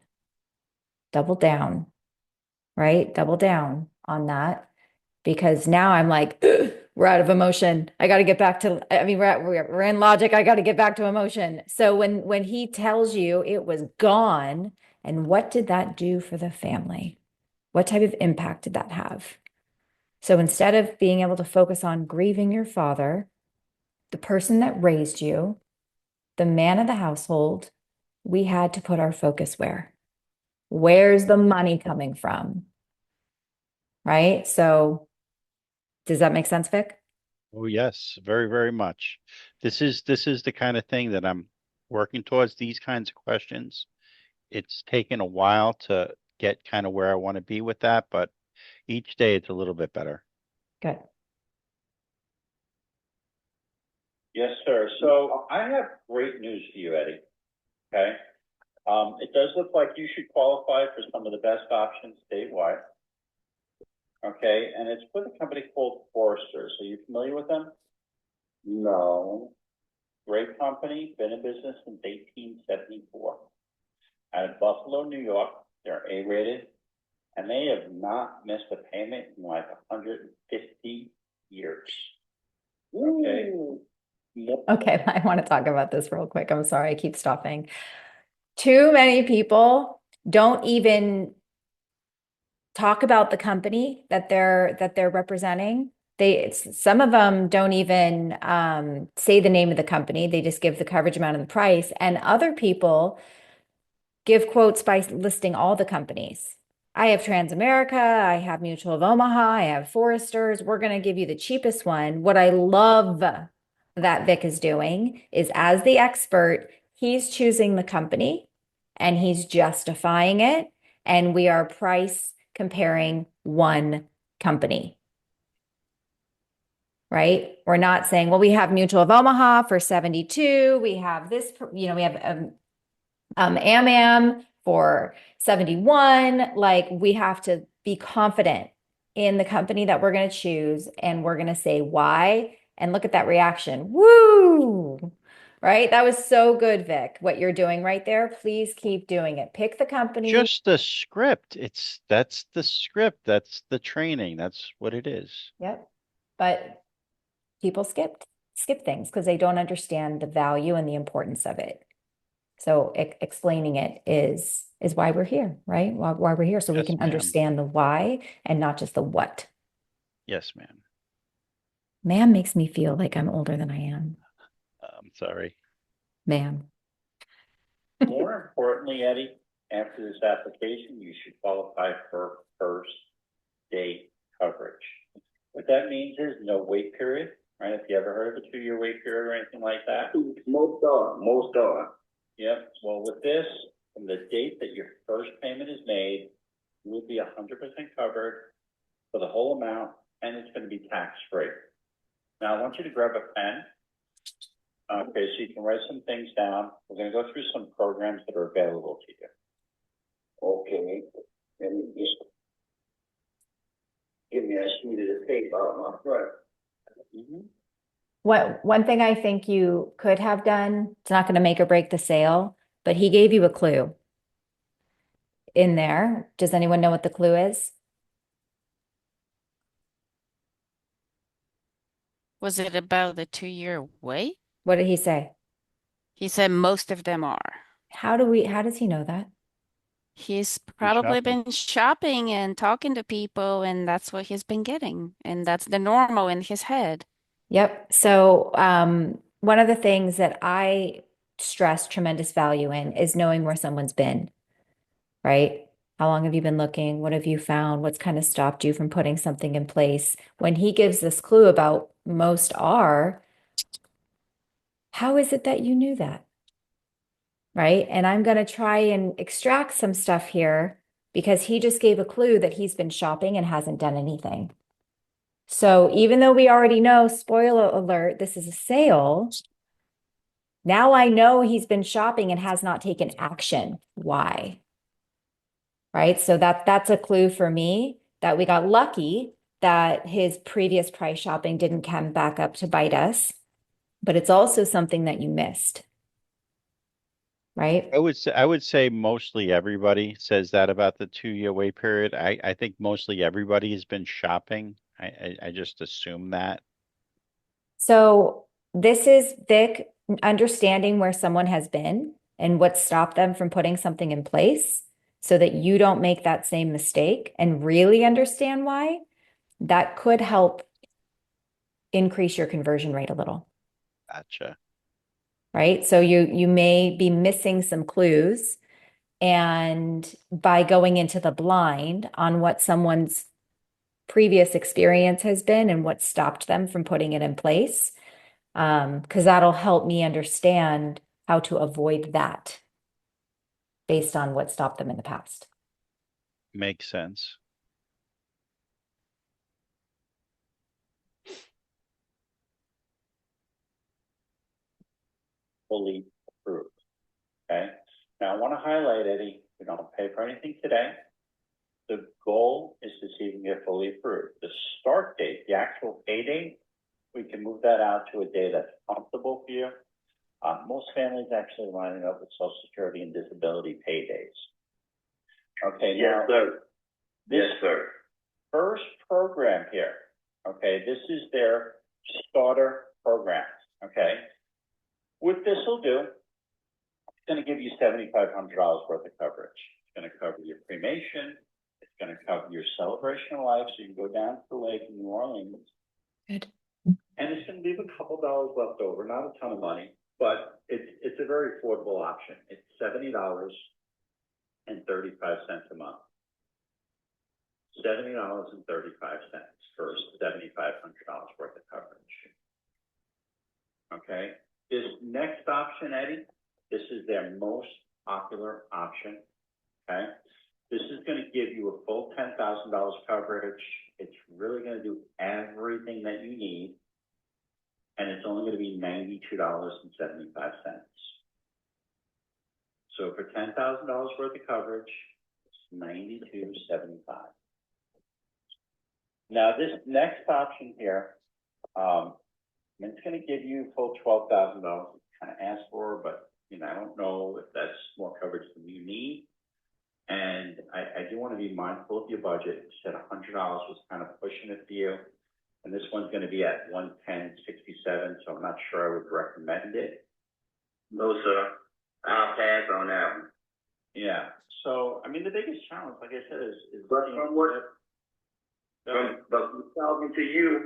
Double down, right? Double down on that. Because now I'm like, we're out of emotion. I got to get back to, we're in logic. I got to get back to emotion. So when he tells you it was gone, and what did that do for the family? What type of impact did that have? So instead of being able to focus on grieving your father, the person that raised you, the man of the household, we had to put our focus where? Where's the money coming from? Right? So does that make sense, Vic? oh yes, very, very much. This is the kind of thing that I'm working towards, these kinds of questions. It's taken a while to get kind of where I want to be with that, but each day it's a little bit better. Good. Yes, sir. So I have great news for you, Eddie. Okay. It does look like you should qualify for some of the best options statewide. Okay, and it's with a company called Forrester. So you familiar with them? No. Great company, been in business since 1874. Out of Buffalo, New York, they're A-rated, and they have not missed a payment in like 150 years. Okay. Okay, I want to talk about this real quick. I'm sorry, I keep stopping. Too many people don't even talk about the company that they're representing. Some of them don't even say the name of the company. They just give the coverage amount and the price. And other people give quotes by listing all the companies. I have Transamerica, I have Mutual of Omaha, I have Foresters. We're going to give you the cheapest one. What I love that Vic is doing is, as the expert, he's choosing the company and he's justifying it. And we are price comparing one company, right? We're not saying, well, we have Mutual of Omaha for 72. We have this, we have AmAm for 71. Like, we have to be confident in the company that we're going to choose, and we're going to say why. And look at that reaction. Woo! Right? That was so good, Vic, what you're doing right there. Please keep doing it. Pick the company. Just the script. That's the script. That's the training. That's what it is. Yep. But people skip things because they don't understand the value and the importance of it. So explaining it is why we're here, right? Why we're here, so we Yes, can ma'am. understand the why and not just the what. Yes, ma'am. Ma'am makes me feel like I'm older than I am. I'm sorry. Ma'am. More importantly, Eddie, after this application, you should qualify for first day coverage. What that means is no wait period, right? If you ever heard of a 2-year wait period or anything like that. Most are. Yep. Well, with this, from the date that your first payment is made, you will be 100% covered for the whole amount, and it's going to be tax-free. Now, I want you to grab a pen. Okay, so you can write some things down. We're going to go through some programs that are available to you. Okay. Let me just give me a sheet of the paper out my front. One thing I think you could have done, it's not going to make or break the sale, but he gave you a clue in there. Does anyone know what the clue is? Was it about the 2-year wait? What did he say? He said most of them are. How does he know that? He's Been probably shopping. been shopping and talking to people, and that's what he's been getting. And that's the normal in his head. Yep. So, one of the things that I stress tremendous value in is knowing where someone's been, right? How long have you been looking? What have you found? What's kind of stopped you from putting something in place? When he gives this clue about most are, how is it that you knew that? Right? And I'm going to try and extract some stuff here because he just gave a clue that he's been shopping and hasn't done anything. So even though we already know, spoiler alert, this is a sale, now I know he's been shopping and has not taken action. Why? Right? So that's a clue for me that we got lucky that his previous price shopping didn't come back up to bite us, but it's also something that you missed. Right? I would say mostly everybody says that about the 2-year wait period. I think mostly everybody has been shopping. I just assume that. So this is Vic understanding where someone has been and what stopped them from putting something in place so that you don't make that same mistake and really understand why. That could help increase your conversion rate a little, Gotcha. right? So you may be missing some clues, and by going into the blind on what someone's previous experience has been and what stopped them from putting it in place, because that'll help me understand how to avoid that based on what stopped them in the past. Makes sense. Fully approved. Okay. Now I want to highlight, Eddie, we don't pay for anything today. The goal is to see if we can get fully approved. The start date, the actual pay date, we can move that out to a day that's comfortable for you. Most families actually lining up with Social Security and disability pay days. Okay. Yes, now, sir. This Yes, sir. first program here, okay, this is their starter program. Okay. What this will do, it's going to give you $7,500 worth of coverage. It's going to cover your cremation. It's going to cover your celebration of life, so you can go down to the lake in New Orleans. Good. And it's going to leave a couple dollars left over, not a ton of money, but it's a very affordable option. It's $70.35 a month. $70.35 for $7,500 worth of coverage. Okay. This next option, Eddie, this is their most popular option. Okay. This is going to give you a full $10,000 coverage. It's really going to do everything that you need. And it's only going to be $92.75. So for $10,000 worth of coverage, it's $92.75. Now this next option here, it's going to give you full $12,000. Kind of asked for, but I don't know if that's more coverage than you need. And I do want to be mindful of your budget. You said $100 was kind of pushing it for you. And this one's going to be at $110.67, so I'm not sure I would recommend it. No, sir. I'll pass on that one. Yeah. So, I mean, the biggest challenge, like I said, is But from talking to you,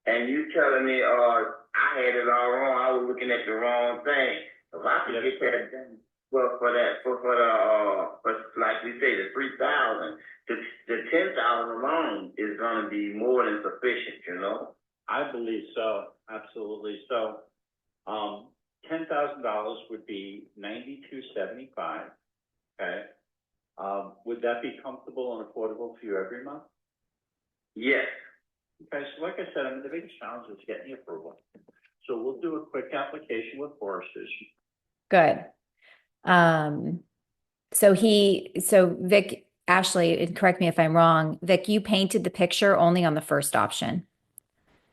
and you telling me, I had it all wrong. I was looking at the wrong thing. If I could get that done, well, for like we say, the 3,000, the 10,000 alone is going to be more than sufficient. I believe so. Absolutely. So, $10,000 would be $92.75. Okay. Would that be comfortable and affordable for you every month? Yes. Okay. So, like I said, I mean, the biggest challenge is getting the approval. So we'll do a quick application with Foresters. Good. So Vic, Ashley, and correct me if I'm wrong, Vic, you painted the picture only on the first option.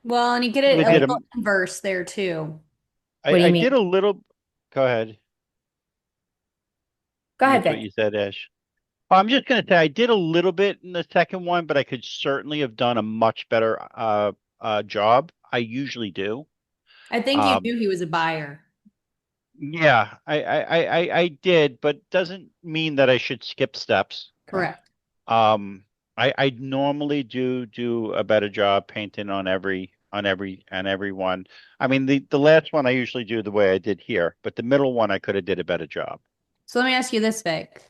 Well, and you get I it a did little inverse there too. What do you I mean? did a little. Go ahead. Go I ahead, missed what Vic. you said, Ash. Oh, I'm just going to say I did a little bit in the second one, but I could certainly have done a much better job. I usually do. I think you Um, knew he was a buyer. yeah, I did, but doesn't mean that I should skip steps. Correct. Um, I normally do a better job painting on every one. I mean, the last one I usually do the way I did here, but the middle one I could have did a better job. So let me ask you this, Vic,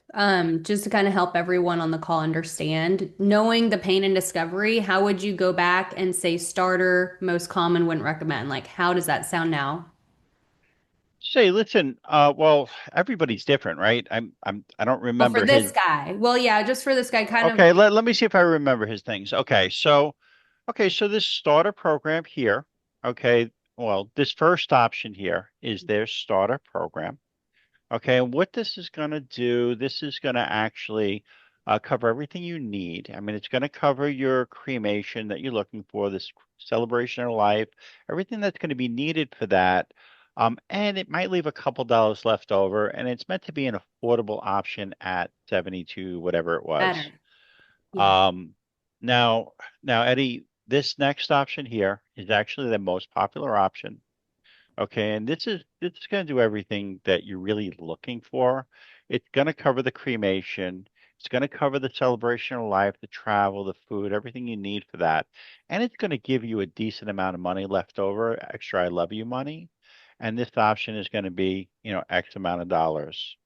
just to kind of help everyone on the call understand, knowing the pain and discovery, how would you go back and say starter, most common, wouldn't recommend? Like, how does that sound now? Say, listen, well, everybody's different, right? I don't Well, for remember this his. guy, well, yeah, just for this guy, kind of, Okay, let me see if I remember his things. Okay, so this starter program here, okay, well, this first option here is their starter program. Okay, and what this is going to do, this is going to actually cover everything you need. I mean, it's going to cover your cremation that you're looking for, this celebration of life, everything that's going to be needed for that. And it might leave a couple dollars left over, and it's meant to be an affordable option at 72, whatever it was. better. Yeah. Um, now, Eddie, this next option here is actually the most popular option. Okay, and this is going to do everything that you're really looking for. It's going to cover the cremation. It's going to cover the celebration of life, the travel, the food, everything you need for that. And it's going to give you a decent amount of money left over, extra I love you money. And this option is going to be, X amount of dollars.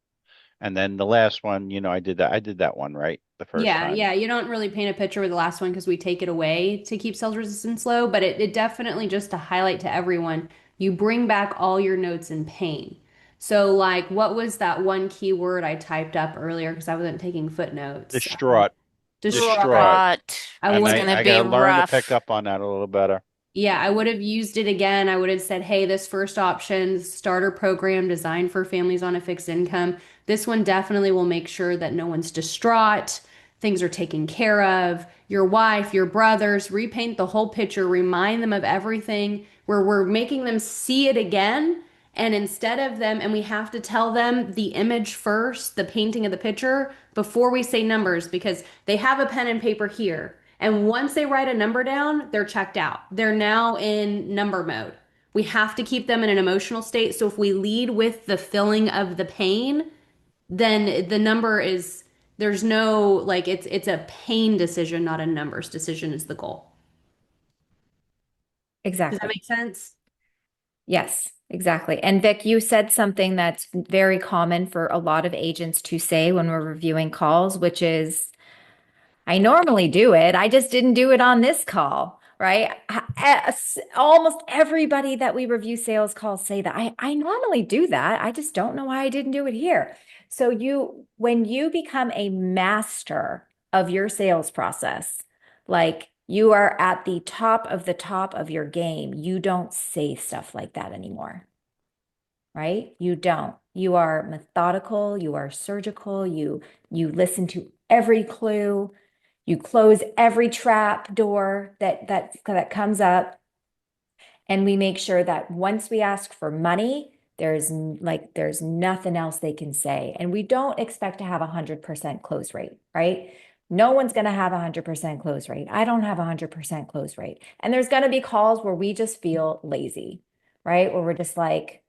And then the last one, I did that one right the first Yeah, time. yeah. You don't really paint a picture with the last one because we take it away to keep sales resistance low, but it definitely just to highlight to everyone, you bring back all your notes in pain. So, like, what was that one keyword I typed up earlier because I wasn't taking footnotes? Distraught, Distraught. distraught. Distraught. I And It's would I, going to I be got to learn to pick rough. up on that a little better. Yeah, I would have used it again. I would have said, hey, this first option, starter program designed for families on a fixed income. This one definitely will make sure that no one's distraught, things are taken care of. Your wife, your brothers, repaint the whole picture, remind them of everything where we're making them see it again. And instead of them, and we have to tell them the image first, the painting of the picture, before we say numbers, because they have a pen and paper here. And once they write a number down, they're checked out. They're now in number mode. We have to keep them in an emotional state. So if we lead with the feeling of the pain, then the number is there's no like it's a pain decision, not a numbers decision is the goal. Does that Exactly. make sense? Yes, exactly. And Vic, you said something that's very common for a lot of agents to say when we're reviewing calls, which is, I normally do it. I just didn't do it on this call, right? Almost everybody that we review sales calls say that I normally do that. I just don't know why I didn't do it here. So when you become a master of your sales process, like you are at the top of your game, you don't say stuff like that anymore, right? You don't. You are methodical, you are surgical, you listen to every clue, you close every trap door that comes up, and we make sure that once we ask for money, there's nothing else they can say. And we don't expect to have 100% close rate, right? No one's going to have 100% close rate. I don't have 100% close rate. And there's going to be calls where we just feel lazy, right? Where we're just like,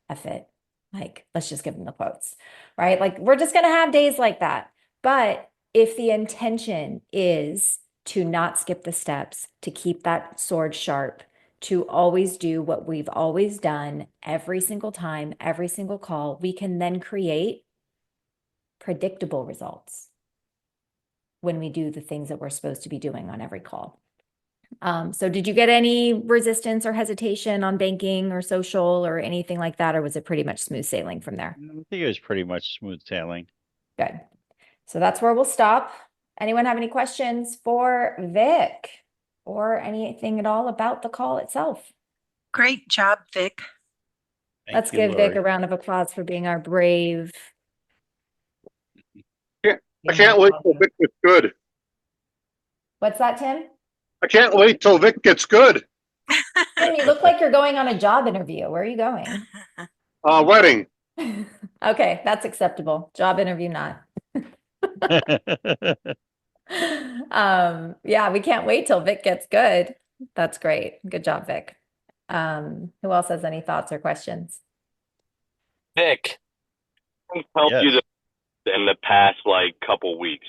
F it. Like, let's just give them the quotes, right? Like, we're just going to have days like that. But if the intention is to not skip the steps, to keep that sword sharp, to always do what we've always done every single time, every single call, we can then create predictable results when we do the things that we're supposed to be doing on every call. So did you get any resistance or hesitation on banking or social or anything like that, or was it pretty much smooth sailing from there? I think it was pretty much smooth sailing. Good. So that's where we'll stop. Anyone have any questions for Vic or anything at all about the call itself? Great job, Vic. Let's Thank you, give Vic Lori. a round of applause for being our brave. I can't wait till Vic gets good. What's that, Tim? I can't wait till Vic gets good. Tim, you look like you're going on a job interview. Where are you going? Wedding. Okay, that's acceptable. Job interview, not. Yeah, we can't wait till Vic gets good. That's great. Good job, Vic. Who else has any thoughts or questions? Vic, what's helped Yes. you in the past like couple weeks?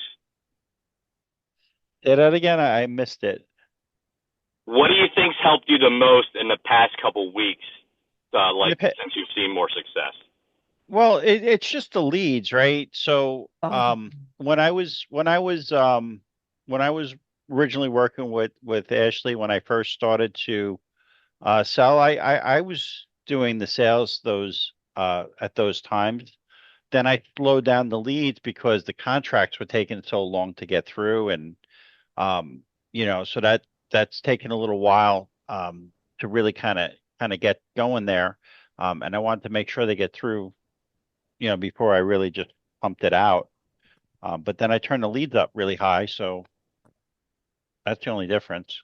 Say that again. I missed it. What do you think's helped you the most in the past couple weeks, The pa- since you've seen more success? Well, it's just the leads, right? So, Oh, when I was originally working with Ashley when I first started to sell, I was doing the sales those at those times. Then I slowed down the leads because the contracts were taking so long to get through, and um, so that's taken a little while to really kind of get going there. And I wanted to make sure they get through, before I really just pumped it out. But then I turned the leads up really high, so that's the only difference.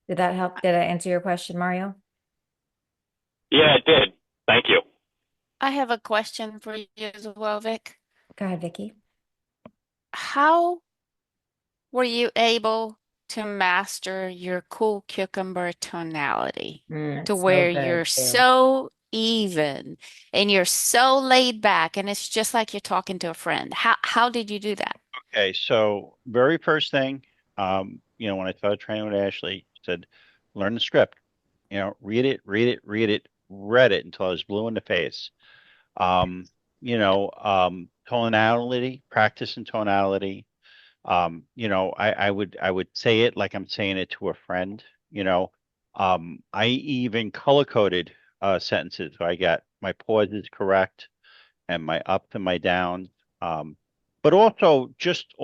did that help? Did I answer your question, Mario? Yeah, it did. Thank you. I have a question for you as well, Vic. Go ahead, Vicky. How were you able to master your cool cucumber tonality to So where you're good too. so even and you're so laid back and it's just like you're talking to a friend? How did you do that? Okay, so very first thing, when I started training with Ashley, said, learn the script. Read it, read it, read it, read it until I was blue in the face. Um, tonality, practice and tonality. I would say it like I'm saying it to a friend, you know. I even color coded sentences. So I got my pauses correct and my ups and my downs. Um, but also just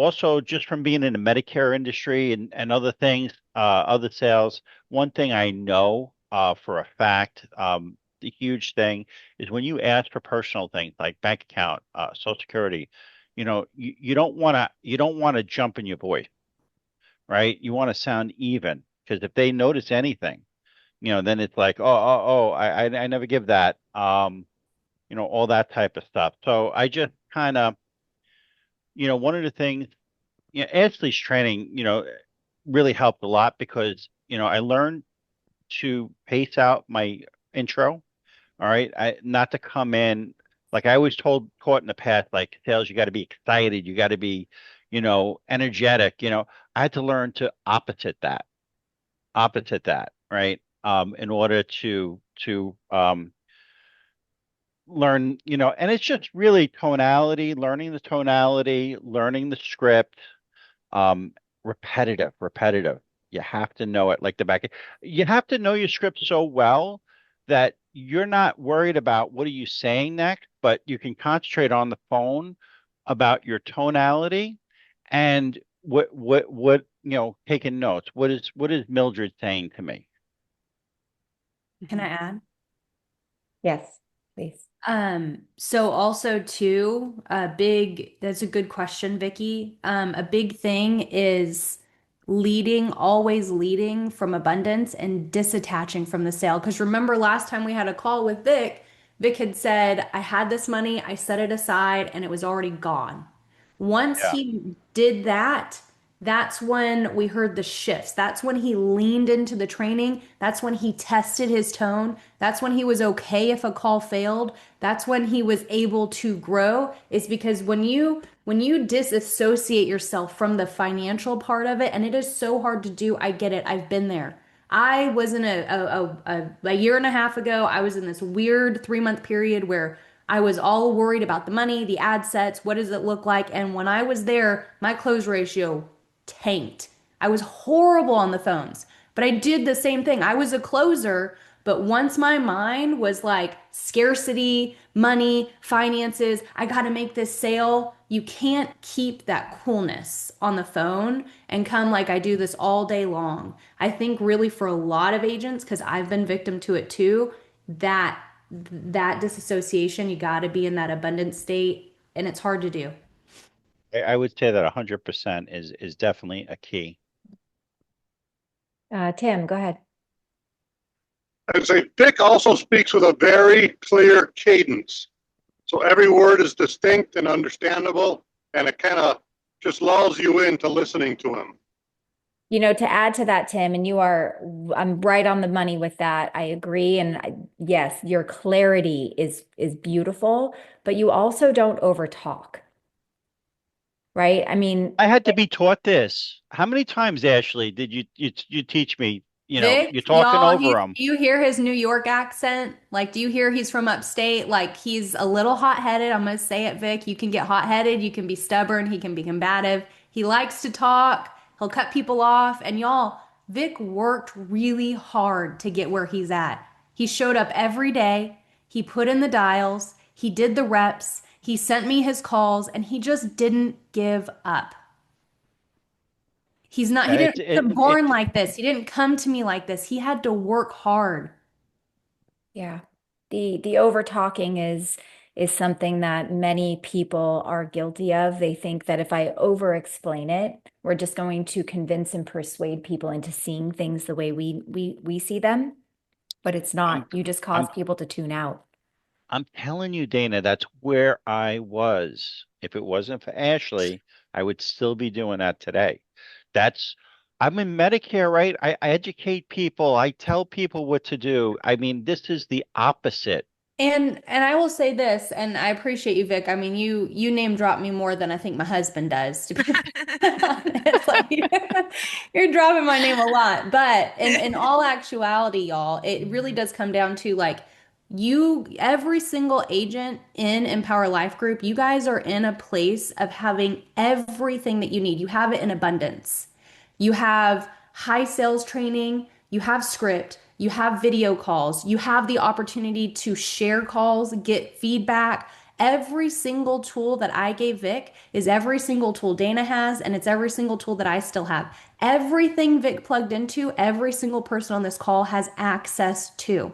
from being in the Medicare industry and other things, other sales, one thing I know for a fact, the huge thing is when you ask for personal things like bank account, Social Security, you don't want to jump in your voice, right? You want to sound even because if they notice anything, then it's like, oh, I never give that. All that type of stuff. So I just kind of, one of the things, Ashley's training, really helped a lot because, I learned to pace out my intro. All right. Not to come in like I always taught in the past, like sales, you got to be excited, you got to be, energetic. I had to learn to opposite that, right? In order to learn, and it's just really tonality, learning the tonality, learning the script, um, repetitive. You have to know it like the back. You have to know your script so well that you're not worried about what are you saying next, but you can concentrate on the phone about your tonality and what taking notes. What is Mildred saying to me? Can I add? Yes, please. So also too, that's a good question, Vicky. A big thing is always leading from abundance and disattaching from the sale. Because remember last time we had a call with Vic, Vic had said, I had this money, I set it aside, and it was already gone. Once Yeah. he did that, that's when we heard the shifts. That's when he leaned into the training. That's when he tested his tone. That's when he was okay if a call failed. That's when he was able to grow. It's because when you disassociate yourself from the financial part of it, and it is so hard to do. I get it. I've been there. I was in a year and a half ago, I was in this weird 3 month period where I was all worried about the money, the ad sets, what does it look like? And when I was there, my close ratio tanked. I was horrible on the phones, but I did the same thing. I was a closer, but once my mind was like scarcity, money, finances, I got to make this sale. You can't keep that coolness on the phone and come like I do this all day long. I think really for a lot of agents, because I've been victim to it too, that that disassociation, you got to be in that abundant state, and it's hard to do. I would say that 100% is definitely a key. Tim, go ahead. I'd say Vic also speaks with a very clear cadence. So every word is distinct and understandable, and it kind of just lulls you into listening to him. To add to that, Tim, and I'm right on the money with that. I agree. And yes, your clarity is beautiful, but you also don't overtalk, right? I mean, I had to be taught this. How many times, Ashley, did you teach me? You're Vic, talking y'all, over them. do you hear his New York accent? Like, do you hear he's from upstate? Like, he's a little hot-headed. I'm gonna say it, Vic. You can get hot-headed, you can be stubborn, he can be combative. He likes to talk, he'll cut people off. And y'all, Vic worked really hard to get where he's at. He showed up every day, he put in the dials, he did the reps, he sent me his calls, and he just didn't give up. He It, didn't it, come it, born like this. He didn't come to me like this. He had to work hard. yeah, the over talking is something that many people are guilty of. They think that if I over explain it, we're just going to convince and persuade people into seeing things the way we see them, but it's not. I'm, You just cause I'm, people to tune out. I'm telling you, Dana, that's where I was. If it wasn't for Ashley, I would still be doing that today. That's, I'm in Medicare, right? I educate people. I tell people what to do. I mean, this is the opposite. And I will say this, and I appreciate you, Vic. I mean, you name drop me more than I think my husband does, to be honest. Like, you're dropping my name a lot. But in all actuality, y'all, it really does come down to like every single agent in Empower Life Group, you guys are in a place of having everything that you need. You have it in abundance. You have high sales training, you have script, you have video calls, you have the opportunity to share calls, get feedback. Every single tool that I gave Vic is every single tool Dana has, and it's every single tool that I still have. Everything Vic plugged into, every single person on this call has access to.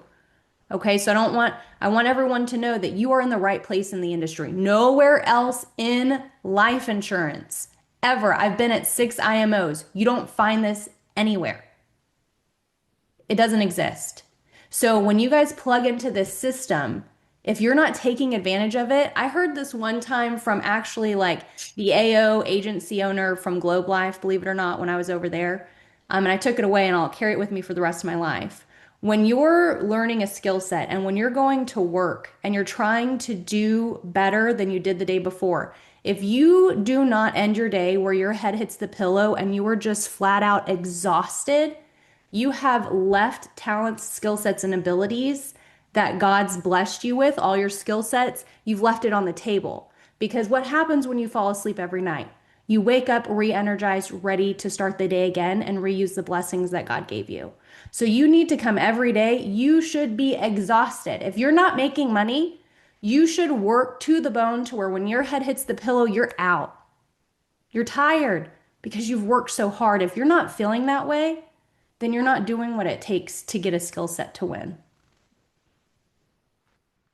Okay, so I want everyone to know that you are in the right place in the industry. Nowhere else in life insurance ever. I've been at 6 IMOs. You don't find this anywhere. It doesn't exist. So when you guys plug into this system, If you're not taking advantage of it, I heard this one time from actually like the AO agency owner from Globe Life, believe it or not, when I was over there. And I took it away and I'll carry it with me for the rest of my life. When you're learning a skill set and when you're going to work and you're trying to do better than you did the day before, if you do not end your day where your head hits the pillow and you are just flat out exhausted, you have left talents, skill sets, and abilities that God's blessed you with, all your skill sets, you've left it on the table. Because what happens when you fall asleep every night? You wake up re energized, ready to start the day again and reuse the blessings that God gave you. So you need to come every day. You should be exhausted. If you're not making money, you should work to the bone to where when your head hits the pillow, you're out. You're tired because you've worked so hard. If you're not feeling that way, then you're not doing what it takes to get a skill set to win.